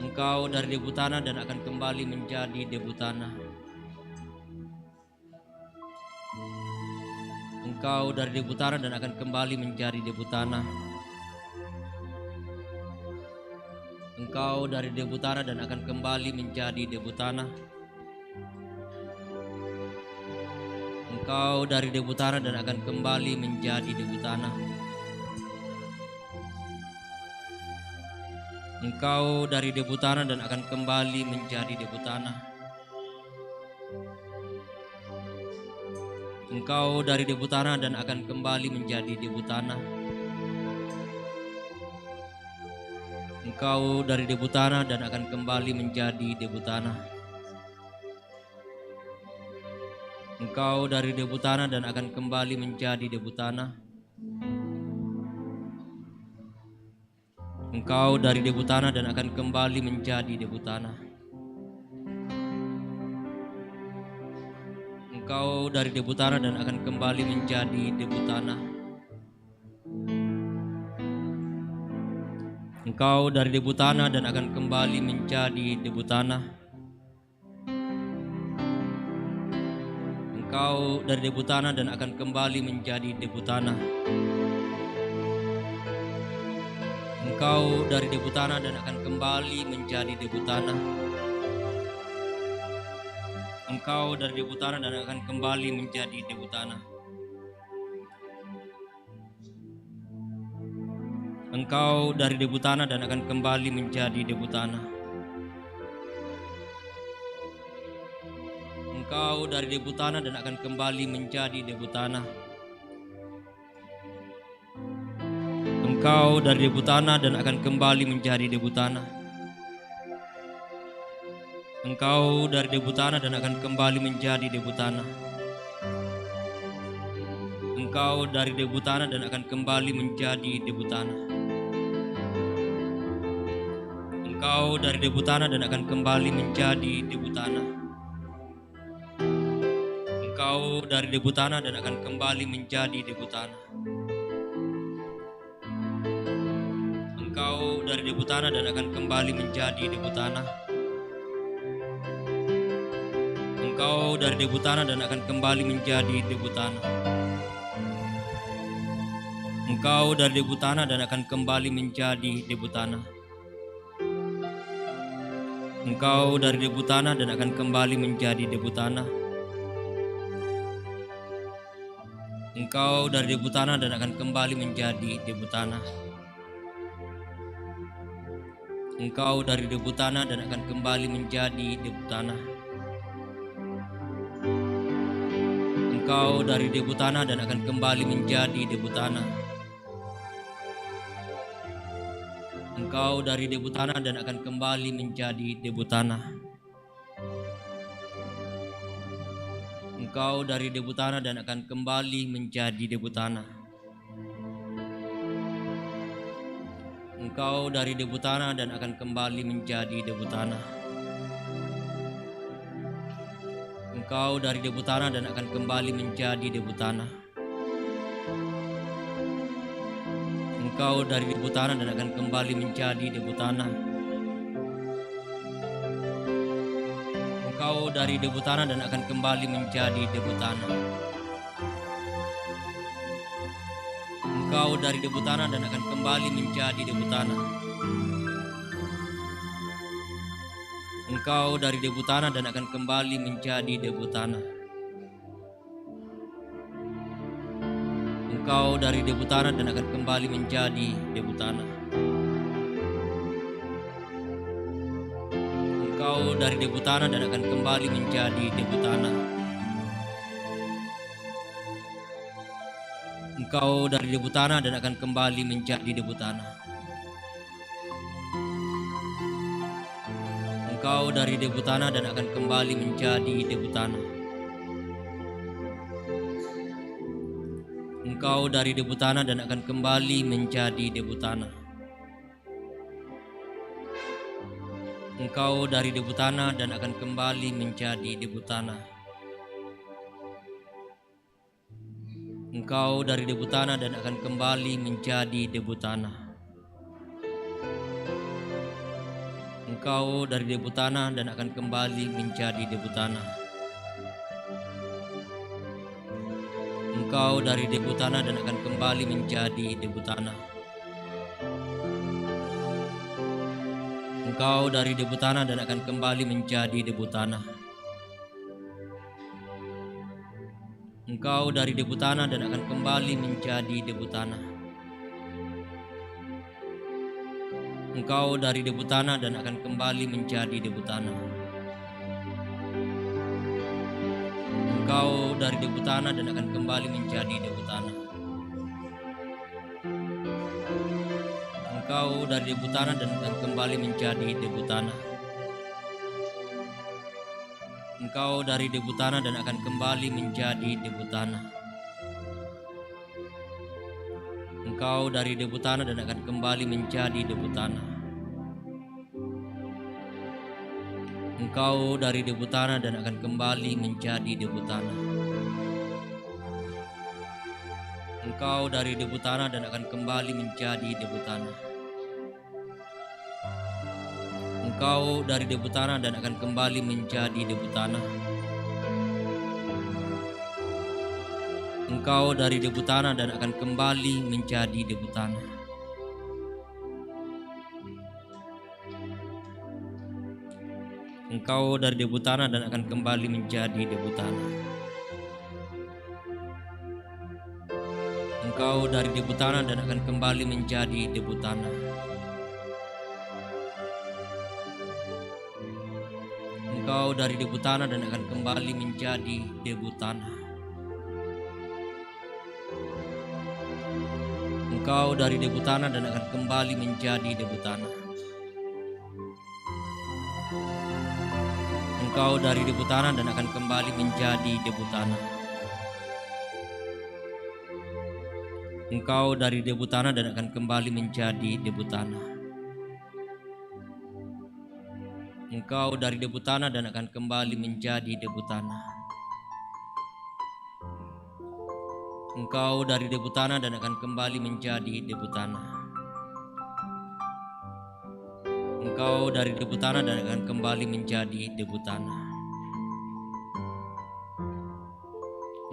Engkau dari debu tanah dan akan kembali menjadi debu tanah. Engkau dari debu tanah dan akan kembali menjadi debu tanah. Engkau dari debu tanah dan akan kembali menjadi debu tanah. Engkau dari debu tanah dan akan kembali menjadi debu tanah. Engkau dari debu tanah dan akan kembali menjadi debu tanah. Engkau dari debu tanah dan akan kembali menjadi debu tanah. Engkau dari debu tanah dan akan kembali menjadi debu tanah. Engkau dari debu tanah dan akan kembali menjadi debu tanah. Engkau dari debu tanah dan akan kembali menjadi debu tanah. Engkau dari debu tanah dan akan kembali menjadi debu tanah. Engkau dari debu tanah dan akan kembali menjadi debu tanah. Engkau dari debu tanah dan akan kembali menjadi debu tanah. Engkau dari debu tanah dan akan kembali menjadi debu tanah. Engkau dari debu tanah dan akan kembali menjadi debu tanah. Engkau dari debu tanah dan akan kembali menjadi debu tanah. Engkau dari debu tanah dan akan kembali menjadi debu tanah. Engkau dari debu tanah dan akan kembali menjadi debu tanah. Engkau dari debu tanah dan akan kembali menjadi debu tanah. Engkau dari debu tanah dan akan kembali menjadi debu tanah. Engkau dari debu tanah dan akan kembali menjadi debu tanah. Engkau dari debu tanah dan akan kembali menjadi debu tanah. Engkau dari debu tanah dan akan kembali menjadi debu tanah. Engkau dari debu tanah dan akan kembali menjadi debu tanah. Engkau dari debu tanah dan akan kembali menjadi debu tanah. Engkau dari debu tanah dan akan kembali menjadi debu tanah. Engkau dari debu tanah dan akan kembali menjadi debu tanah. Engkau dari debu tanah dan akan kembali menjadi debu tanah. Engkau dari debu tanah dan akan kembali menjadi debu tanah. Engkau dari debu tanah dan akan kembali menjadi debu tanah. Engkau dari debu tanah dan akan kembali menjadi debu tanah. Engkau dari debu tanah dan akan kembali menjadi debu tanah. Engkau dari debu tanah dan akan kembali menjadi debu tanah. Engkau dari debu tanah dan akan kembali menjadi debu tanah. Engkau dari debu tanah dan akan kembali menjadi debu tanah. Engkau dari debu tanah dan akan kembali menjadi debu tanah. Engkau dari debu tanah dan akan kembali menjadi debu tanah. Engkau dari debu tanah dan akan kembali menjadi debu tanah. Engkau dari debu tanah dan akan kembali menjadi debu tanah. Engkau dari debu tanah dan akan kembali menjadi debu tanah. Engkau dari debu tanah dan akan kembali menjadi debu tanah. Engkau dari debu tanah dan akan kembali menjadi debu tanah. Engkau dari debu tanah dan akan kembali menjadi debu tanah. Engkau dari debu tanah dan akan kembali menjadi debu tanah. Engkau dari debu tanah dan akan kembali menjadi debu tanah. Engkau dari debu tanah dan akan kembali menjadi debu tanah. Engkau dari debu tanah dan akan kembali menjadi debu tanah. Engkau dari debu tanah dan akan kembali menjadi debu tanah. Engkau dari debu tanah dan akan kembali menjadi debu tanah. Engkau dari debu tanah dan akan kembali menjadi debu tanah. Engkau dari debu tanah dan akan kembali menjadi debu tanah. Engkau dari debu tanah dan akan kembali menjadi debu tanah. Engkau dari debu tanah dan akan kembali menjadi debu tanah. Engkau dari debu tanah dan akan kembali menjadi debu tanah. Engkau dari debu tanah dan akan kembali menjadi debu tanah. Engkau dari debu tanah dan akan kembali menjadi debu tanah. Engkau dari debu tanah dan akan kembali menjadi debu tanah. Engkau dari debu tanah dan akan kembali menjadi debu tanah. Engkau dari debu tanah dan akan kembali menjadi debu tanah. Engkau dari debu tanah dan akan kembali menjadi debu tanah. Engkau dari debu tanah dan akan kembali menjadi debu tanah. Engkau dari debu tanah dan akan kembali menjadi debu tanah. Engkau dari debu tanah dan akan kembali menjadi debu tanah. Engkau dari debu tanah dan akan kembali menjadi debu tanah. Engkau dari debu tanah dan akan kembali menjadi debu tanah. Engkau dari debu tanah dan akan kembali menjadi debu tanah.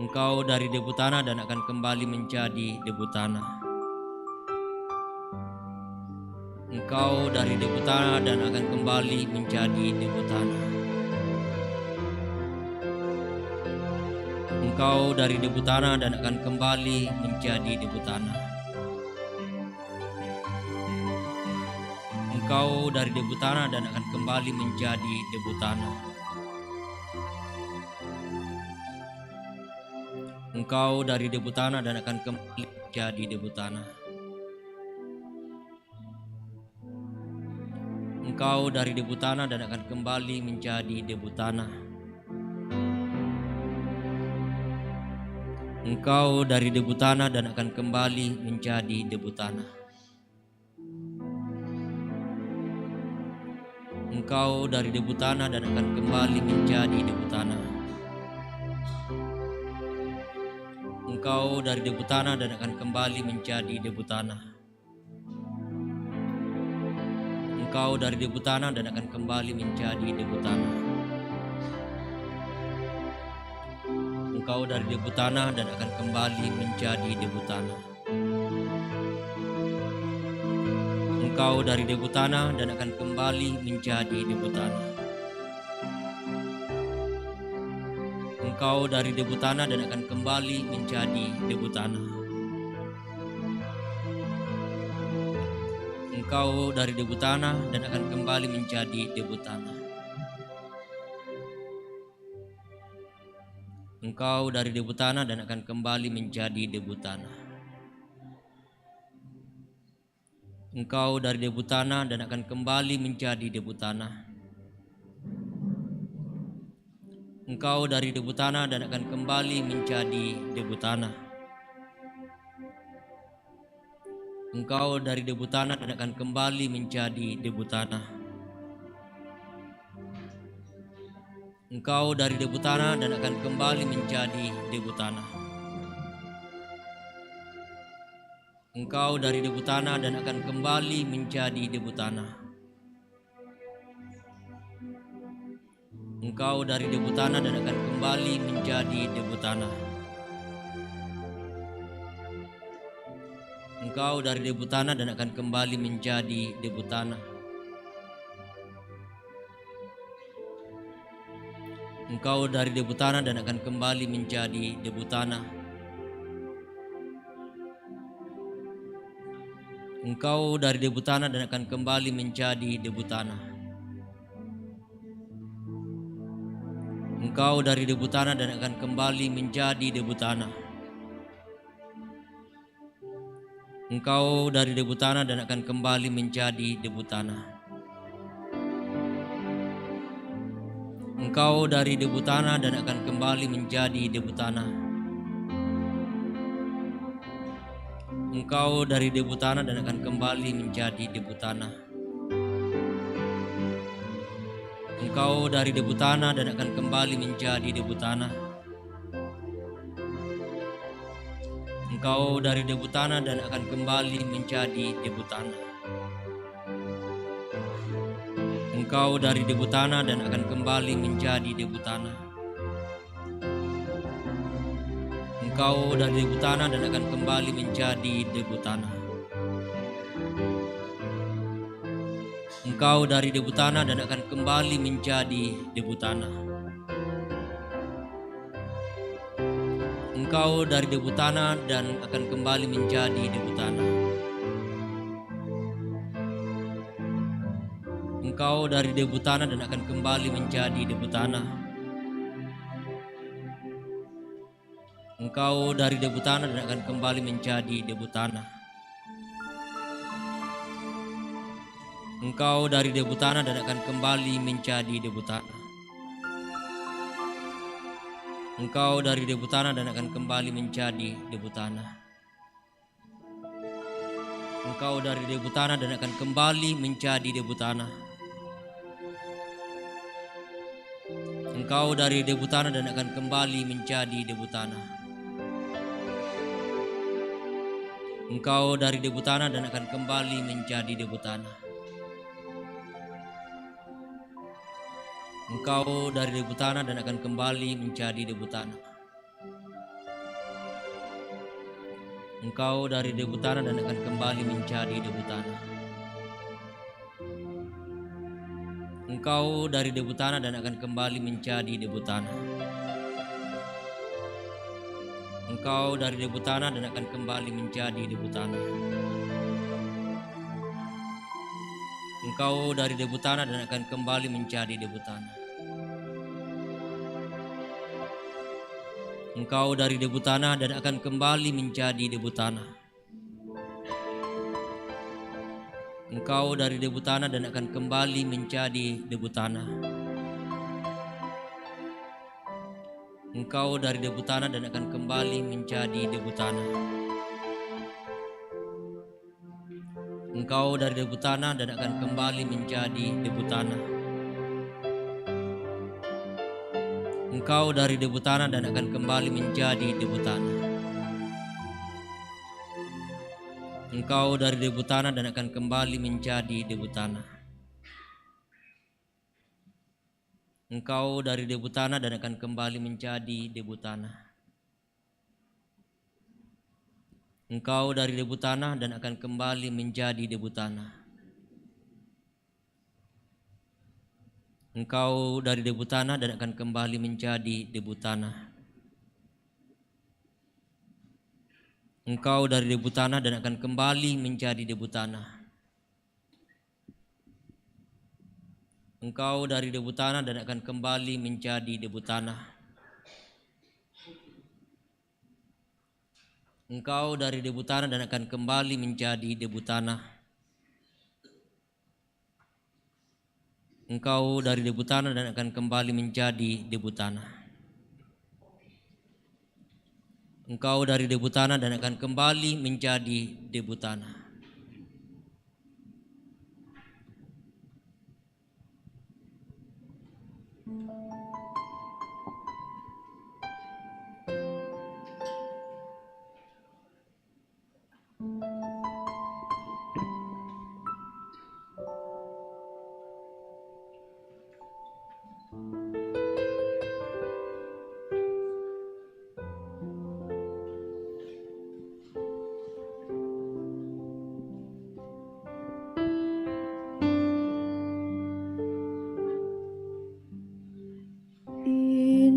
Engkau dari debu tanah dan akan kembali menjadi debu tanah. Engkau dari debu tanah dan akan kembali menjadi debu tanah. Engkau dari debu tanah dan akan kembali menjadi debu tanah. Engkau dari debu tanah dan akan kembali menjadi debu tanah. Engkau dari debu tanah dan akan kembali menjadi debu tanah. Engkau dari debu tanah dan akan kembali menjadi debu tanah. Engkau dari debu tanah dan akan kembali menjadi debu tanah. Engkau dari debu tanah dan akan kembali menjadi debu tanah. Engkau dari debu tanah dan akan kembali menjadi debu tanah. Engkau dari debu tanah dan akan kembali menjadi debu tanah. Engkau dari debu tanah dan akan kembali menjadi debu tanah. Engkau dari debu tanah dan akan kembali menjadi debu tanah. Engkau dari debu tanah dan akan kembali menjadi debu tanah. Engkau dari debu tanah dan akan kembali menjadi debu tanah. Engkau dari debu tanah dan akan kembali menjadi debu tanah. Engkau dari debu tanah dan akan kembali menjadi debu tanah. Engkau dari debu tanah dan akan kembali menjadi debu tanah. Engkau dari debu tanah dan akan kembali menjadi debu tanah. Engkau dari debu tanah dan akan kembali menjadi debu tanah. Engkau dari debu tanah dan akan kembali menjadi debu tanah. Engkau dari debu tanah dan akan kembali menjadi debu tanah. Engkau dari debu tanah dan akan kembali menjadi debu tanah. Engkau dari debu tanah dan akan kembali menjadi debu tanah. Engkau dari debu tanah dan akan kembali menjadi debu tanah. Engkau dari debu tanah dan akan kembali menjadi debu tanah. Engkau dari debu tanah dan akan kembali menjadi debu tanah. Engkau dari debu tanah dan akan kembali menjadi debu tanah. Engkau dari debu tanah dan akan kembali menjadi debu tanah. Engkau dari debu tanah dan akan kembali menjadi debu tanah. Engkau dari debu tanah dan akan kembali menjadi debu tanah. Engkau dari debu tanah dan akan kembali menjadi debu tanah. Engkau dari debu tanah dan akan kembali menjadi debu tanah. Engkau dari debu tanah dan akan kembali menjadi debu tanah. Engkau dari debu tanah dan akan kembali menjadi debu tanah. Engkau dari debu tanah dan akan kembali menjadi debu tanah. Engkau dari debu tanah dan akan kembali menjadi debu tanah. Engkau dari debu tanah dan akan kembali menjadi debu tanah. Engkau dari debu tanah dan akan kembali menjadi debu tanah. Engkau dari debu tanah dan akan kembali menjadi debu tanah. Engkau dari debu tanah dan akan kembali menjadi debu tanah. Engkau dari debu tanah dan akan kembali menjadi debu tanah. Engkau dari debu tanah dan akan kembali menjadi debu tanah. Engkau dari debu tanah dan akan kembali menjadi debu tanah. Engkau dari debu tanah dan akan kembali menjadi debu tanah. Engkau dari debu tanah dan akan kembali menjadi debu tanah. Engkau dari debu tanah dan akan kembali menjadi debu tanah. Engkau dari debu tanah dan akan kembali menjadi debu tanah. Engkau dari debu tanah dan akan kembali menjadi debu tanah. Engkau dari debu tanah dan akan kembali menjadi debu tanah. Engkau dari debu tanah dan akan kembali menjadi debu tanah. Engkau dari debu tanah dan akan kembali menjadi debu tanah. Engkau dari debu tanah dan akan kembali menjadi debu tanah. Engkau dari debu tanah dan akan kembali menjadi debu tanah. Engkau dari debu tanah dan akan kembali menjadi debu tanah. Engkau dari debu tanah dan akan kembali menjadi debu tanah. Engkau dari debu tanah dan akan kembali menjadi debu tanah. Engkau dari debu tanah dan akan kembali menjadi debu tanah. Engkau dari debu tanah dan akan kembali menjadi debu tanah. Engkau dari debu tanah dan akan kembali menjadi debu tanah. Engkau dari debu tanah dan akan kembali menjadi debu tanah.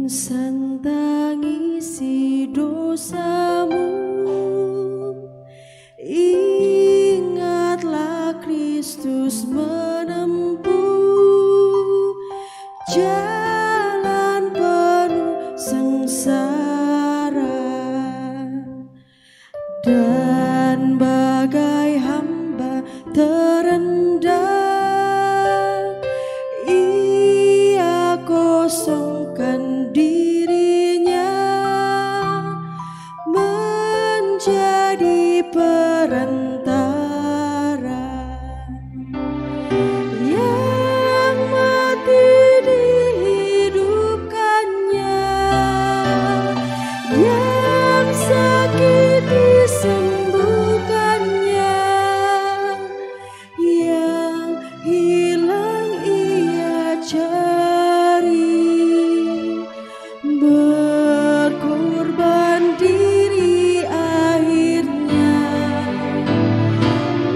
Insan tangisi dosamu, ingatlah Kristus menempuh jalan penuh sengsara, dan bagai hamba terendah ia kosongkan dirinya menjadi perantara yang mati dihidupkannya, yang sakit disembuhkannya, yang hilang ia cari, berkorban diri akhirnya,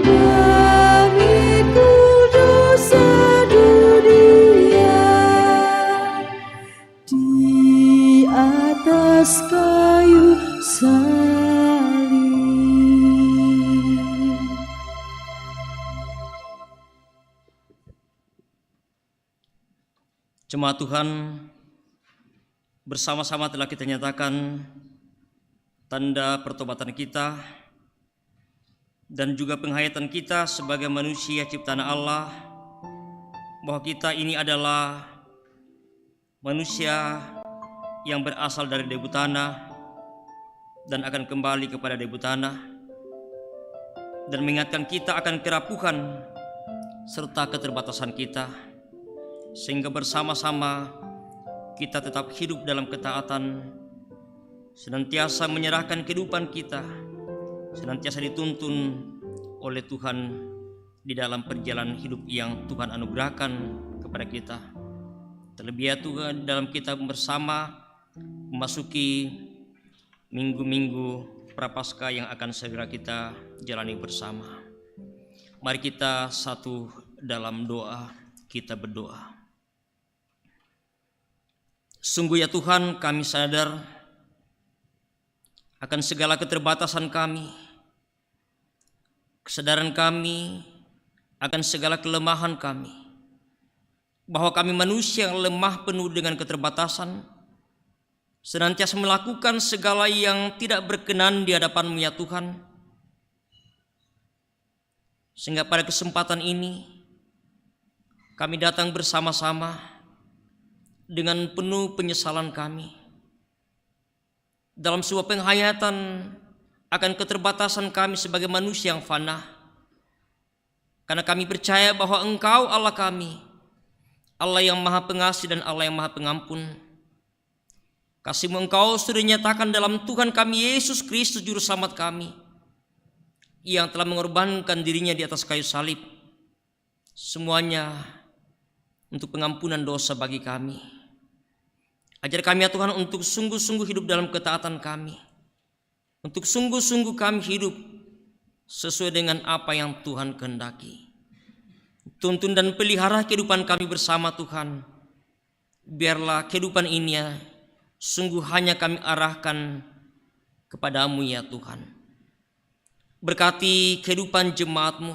memikul dosa dunia di atas kayu salib. Jemaat Tuhan, bersama-sama telah kita nyatakan tanda pertobatan kita dan juga penghayatan kita sebagai manusia ciptaan Allah, bahwa kita ini adalah manusia yang berasal dari debu tanah dan akan kembali kepada debu tanah, dan mengingatkan kita akan kerapuhan serta keterbatasan kita, sehingga bersama-sama kita tetap hidup dalam ketaatan, senantiasa menyerahkan kehidupan kita, senantiasa dituntun oleh Tuhan di dalam perjalanan hidup yang Tuhan anugerahkan kepada kita. Terlebih ya Tuhan, dalam kita bersama memasuki minggu-minggu Prapaskah yang akan segera kita jalani bersama. Mari kita satu dalam doa, kita berdoa. Sungguh ya Tuhan, kami sadar akan segala keterbatasan kami, kesadaran kami akan segala kelemahan kami, bahwa kami manusia yang lemah penuh dengan keterbatasan, senantiasa melakukan segala yang tidak berkenan di hadapan-Mu ya Tuhan. Sehingga pada kesempatan ini kami datang bersama-sama dengan penuh penyesalan kami dalam sebuah penghayatan akan keterbatasan kami sebagai manusia yang fana. Karena kami percaya bahwa Engkau Allah kami, Allah yang Maha Pengasih dan Allah yang Maha Pengampun. Kasih-Mu Engkau sudah dinyatakan dalam Tuhan kami Yesus Kristus Juru Selamat kami, yang telah mengorbankan dirinya di atas kayu salib, semuanya untuk pengampunan dosa bagi kami. Ajar kami ya Tuhan untuk sungguh-sungguh hidup dalam ketaatan kami, untuk sungguh-sungguh kami hidup sesuai dengan apa yang Tuhan kehendaki. Tuntun dan pelihara kehidupan kami bersama Tuhan. Biarlah kehidupan ini ya, sungguh hanya kami arahkan kepada-Mu ya Tuhan. Berkati kehidupan jemaat-Mu,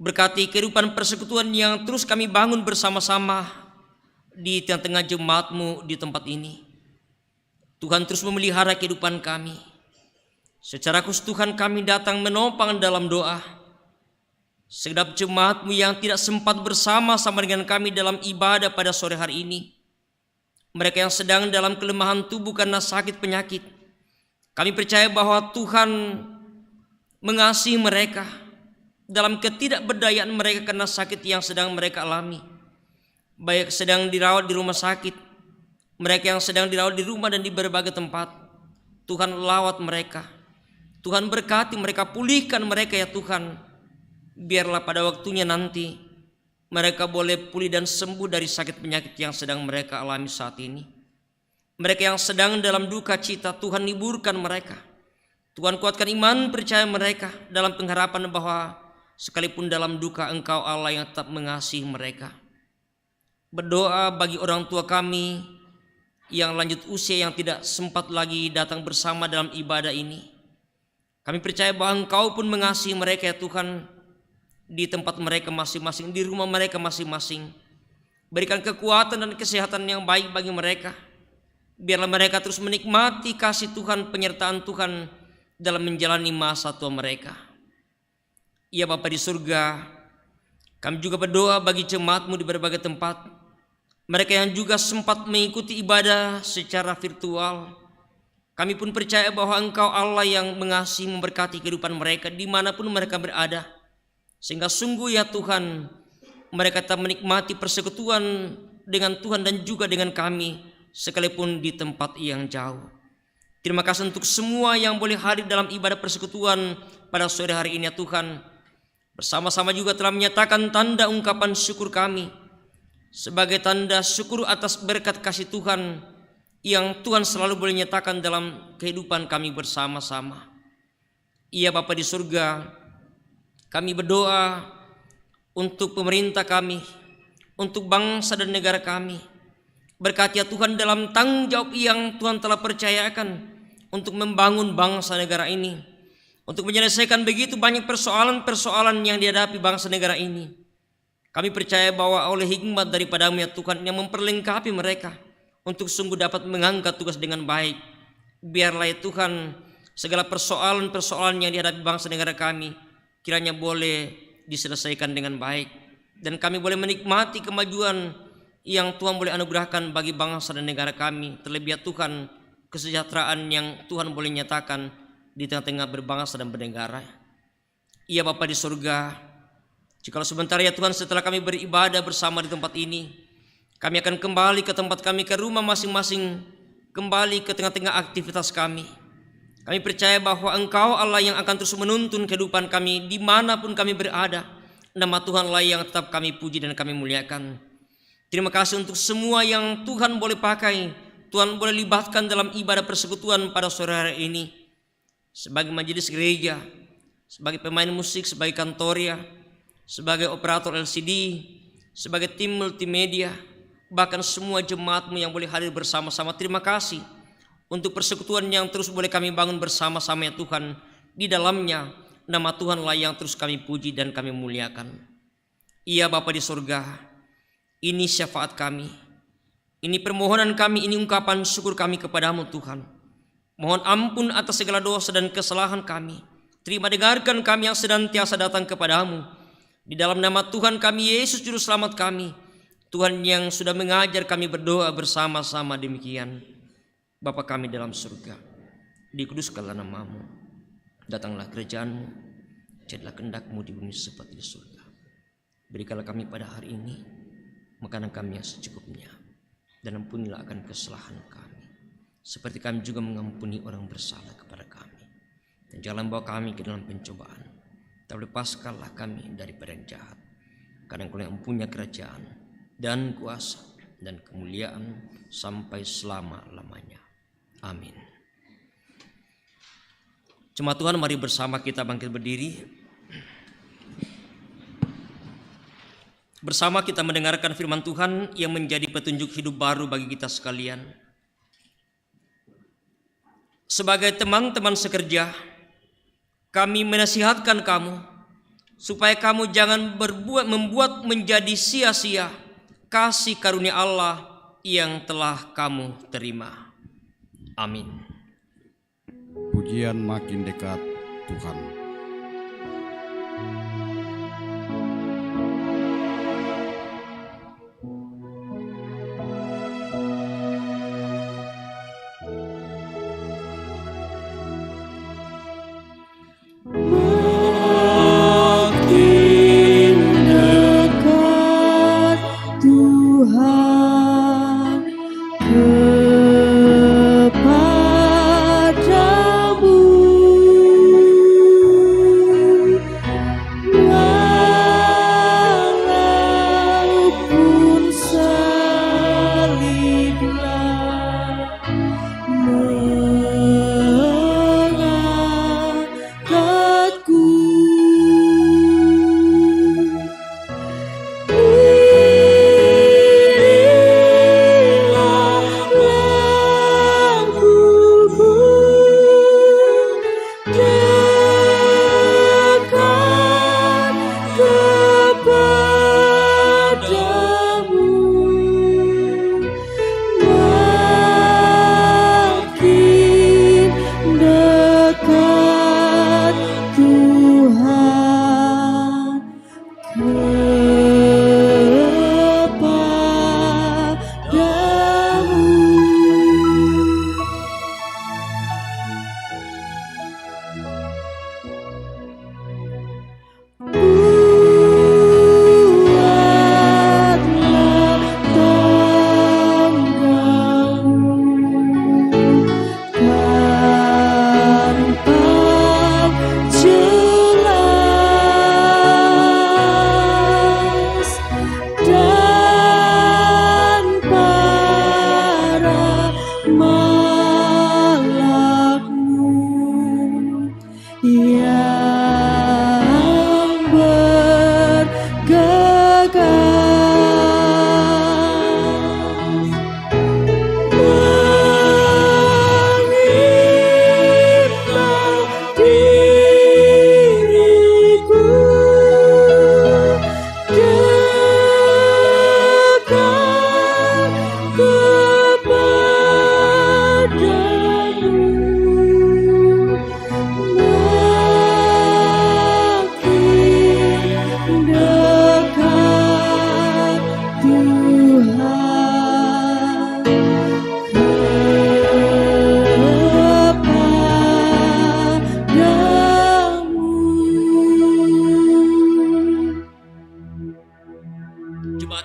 berkati kehidupan persekutuan yang terus kami bangun bersama-sama di tengah-tengah jemaat-Mu di tempat ini. Tuhan terus memelihara kehidupan kami. Secara khusus Tuhan kami datang menopang dalam doa segenap jemaat-Mu yang tidak sempat bersama-sama dengan kami dalam ibadah pada sore hari ini. Mereka yang sedang dalam kelemahan tubuh karena sakit penyakit, kami percaya bahwa Tuhan mengasihi mereka dalam ketidakberdayaan mereka karena sakit yang sedang mereka alami. Baik sedang dirawat di rumah sakit, mereka yang sedang dirawat di rumah dan di berbagai tempat, Tuhan lawat mereka, Tuhan berkati mereka, pulihkan mereka ya Tuhan. Biarlah pada waktunya nanti mereka boleh pulih dan sembuh dari sakit penyakit yang sedang mereka alami saat ini. Mereka yang sedang dalam duka cita, Tuhan hiburkan mereka, Tuhan kuatkan iman percaya mereka dalam pengharapan bahwa sekalipun dalam duka Engkau Allah yang tetap mengasihi mereka. Berdoa bagi orang tua kami yang lanjut usia yang tidak sempat lagi datang bersama dalam ibadah ini. Kami percaya bahwa Engkau pun mengasihi mereka ya Tuhan, di tempat mereka masing-masing, di rumah mereka masing-masing. Berikan kekuatan dan kesehatan yang baik bagi mereka. Biarlah mereka terus menikmati kasih Tuhan, penyertaan Tuhan dalam menjalani masa tua mereka. Ya Bapa di surga, kami juga berdoa bagi jemaat-Mu di berbagai tempat, mereka yang juga sempat mengikuti ibadah secara virtual. Kami pun percaya bahwa Engkau Allah yang mengasihi, memberkati kehidupan mereka dimanapun mereka berada, sehingga sungguh ya Tuhan, mereka tetap menikmati persekutuan dengan Tuhan dan juga dengan kami, sekalipun di tempat yang jauh. Terima kasih untuk semua yang boleh hadir dalam ibadah persekutuan pada sore hari ini ya Tuhan. Bersama-sama juga telah menyatakan tanda ungkapan syukur kami, sebagai tanda syukur atas berkat kasih Tuhan yang Tuhan selalu boleh nyatakan dalam kehidupan kami bersama-sama. Iya Bapa di surga, kami berdoa untuk pemerintah kami, untuk bangsa dan negara kami. Berkati ya Tuhan dalam tanggung jawab yang Tuhan telah percayakan untuk membangun bangsa negara ini, untuk menyelesaikan begitu banyak persoalan-persoalan yang dihadapi bangsa negara ini. Kami percaya bahwa oleh hikmat daripada-Mu ya Tuhan yang memperlengkapi mereka untuk sungguh dapat mengangkat tugas dengan baik. Biarlah ya Tuhan segala persoalan-persoalan yang dihadapi bangsa negara kami kiranya boleh diselesaikan dengan baik, dan kami boleh menikmati kemajuan yang Tuhan boleh anugerahkan bagi bangsa dan negara kami. Terlebih ya Tuhan kesejahteraan yang Tuhan boleh nyatakan di tengah-tengah berbangsa dan bernegara. Iya Bapa di surga, jikalau sebentar ya Tuhan setelah kami beribadah bersama di tempat ini, Kami akan kembali ke tempat kami, ke rumah masing-masing, kembali ke tengah-tengah aktivitas kami. Kami percaya bahwa Engkau Allah yang akan terus menuntun kehidupan kami dimanapun kami berada. Nama Tuhanlah yang tetap kami puji dan kami muliakan. Terima kasih untuk semua yang Tuhan boleh pakai, Tuhan boleh libatkan dalam ibadah persekutuan pada sore hari ini. Sebagai majelis gereja, sebagai pemain musik, sebagai kantoria, sebagai operator LCD, sebagai tim multimedia, bahkan semua jemaatmu yang boleh hadir bersama-sama. Terima kasih untuk persekutuan yang terus boleh kami bangun bersama-sama ya Tuhan. Di dalamnya nama Tuhanlah yang terus kami puji dan kami muliakan. Iya Bapa di surga, ini syafaat kami, ini permohonan kami, ini ungkapan syukur kami kepadamu Tuhan. Mohon ampun atas segala dosa dan kesalahan kami. Terima dengarkan kami yang senantiasa datang kepadamu. Di dalam nama Tuhan kami Yesus Juru Selamat kami, Tuhan yang sudah mengajar kami berdoa bersama-sama demikian. Bapa kami dalam surga, dikuduskanlah namamu, datanglah kerajaan-Mu, jadilah kehendak-Mu di bumi seperti di surga. Berikanlah kami pada hari ini makanan kami yang secukupnya, dan ampunilah akan kesalahan kami, seperti kami juga mengampuni orang bersalah kepada kami. Dan jangan bawa kami ke dalam pencobaan, tapi lepaskanlah kami daripada yang jahat. Karena Engkau yang mempunyai kerajaan dan kuasa dan kemuliaan sampai selama-lamanya. Amin. Jemaat Tuhan, mari bersama kita bangkit berdiri. Bersama kita mendengarkan firman Tuhan yang menjadi petunjuk hidup baru bagi kita sekalian. Sebagai teman-teman sekerja, kami menasihatkan kamu supaya kamu jangan membuat menjadi sia-sia kasih karunia Allah yang telah kamu terima. Amin. Pujian makin dekat Tuhan. Makin dekat Tuhan kepadamu.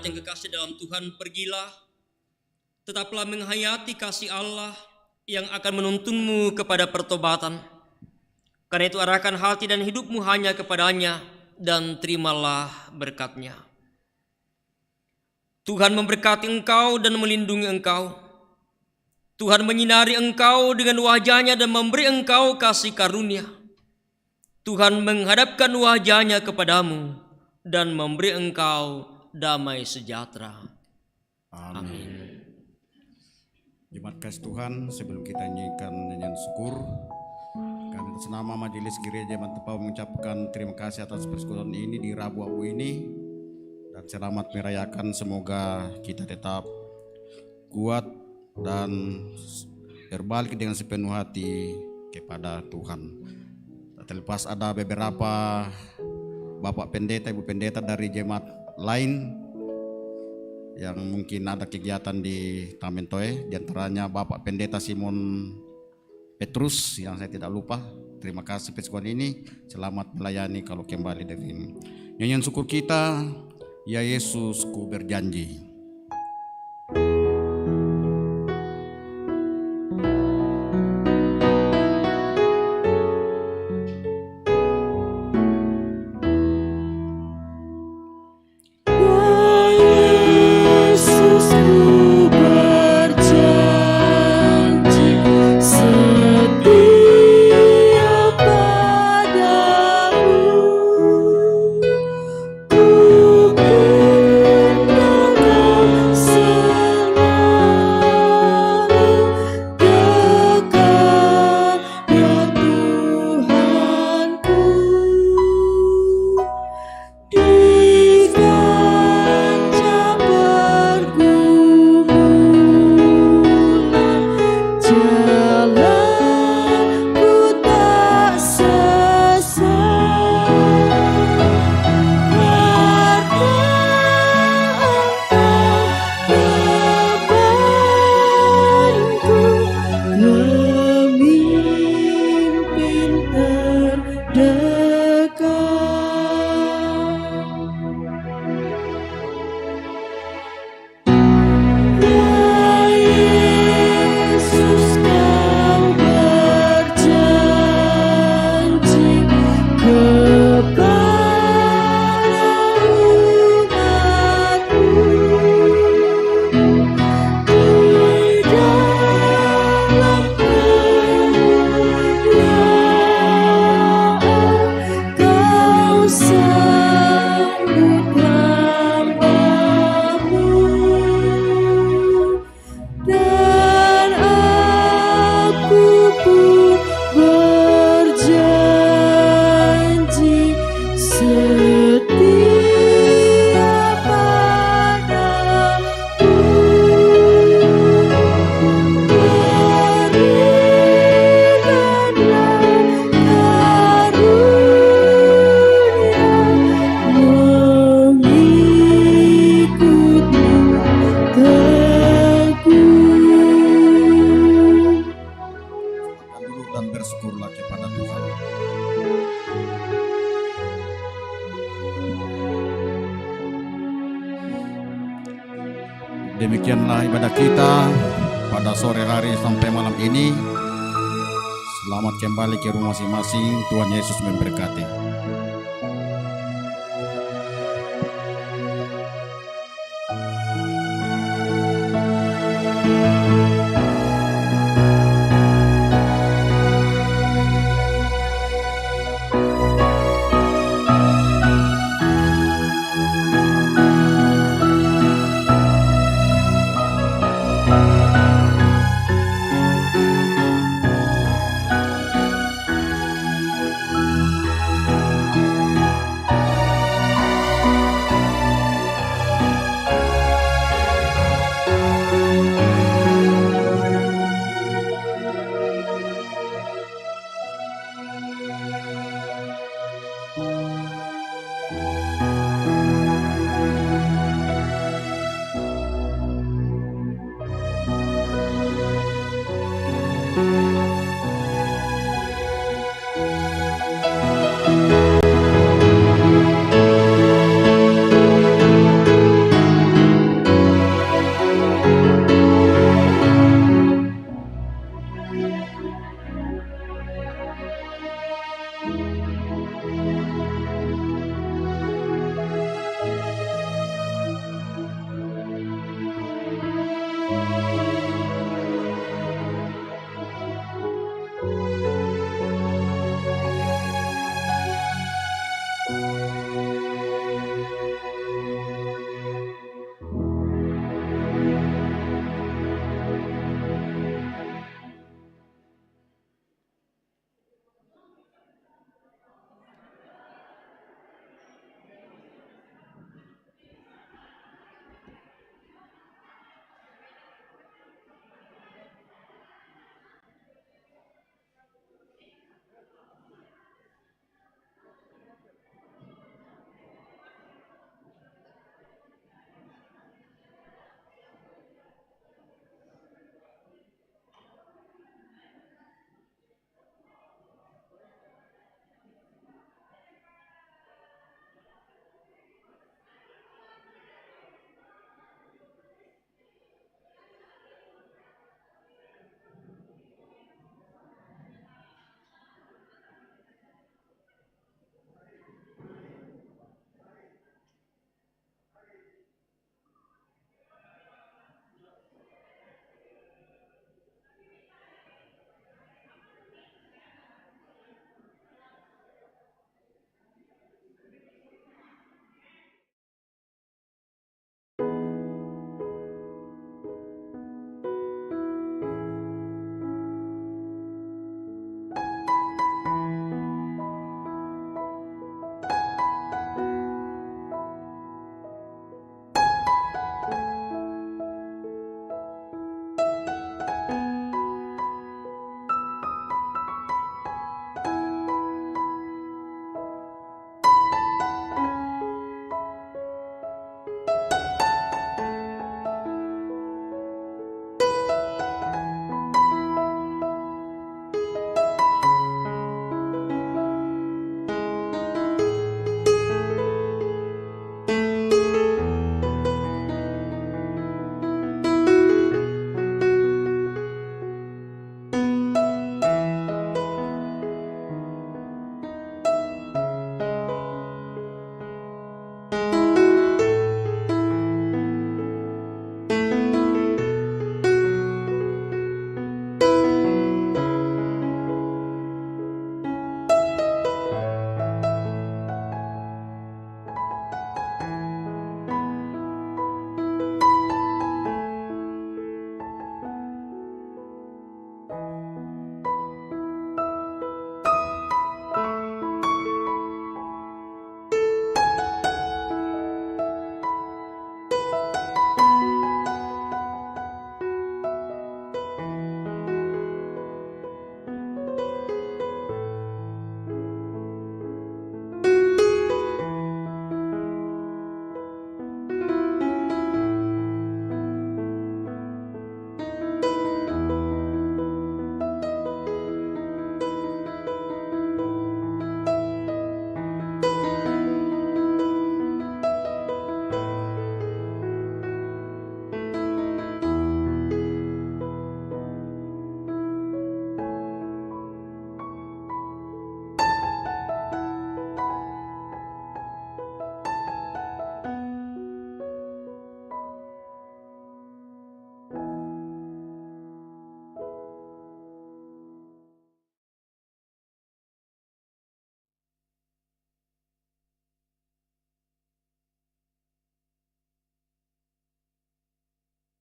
jemaat yang kekasih dalam Tuhan, pergilah, tetaplah menghayati kasih Allah yang akan menuntunmu kepada pertobatan. Karena itu arahkan hati dan hidupmu hanya kepadanya dan terimalah berkat-Nya. Tuhan memberkati engkau dan melindungi engkau. Tuhan menyinari engkau dengan wajah-Nya dan memberi engkau kasih karunia. Tuhan menghadapkan wajah-Nya kepadamu dan memberi engkau damai sejahtera. Amin. Jemaat kasih Tuhan, sebelum kita nyanyikan nyanyian syukur, kami atas nama Majelis Gereja Mantepau mengucapkan terima kasih atas persekutuan ini di Rabu Abu ini, dan selamat merayakan. Semoga kita tetap kuat dan berbalik dengan sepenuh hati kepada Tuhan. Terlepas ada beberapa Bapak Pendeta, Ibu Pendeta dari jemaat lain yang mungkin ada kegiatan di Tamentoe, diantaranya Bapak Pendeta Simon Petrus yang saya tidak lupa. Terima kasih persekutuan ini, selamat melayani kalau kembali dari ini. Nyanyian syukur kita, Ya Yesus ku berjanji. Demikianlah ibadah kita pada sore hari sampai malam ini. Selamat kembali ke rumah masing-masing. Tuhan Yesus memberkati.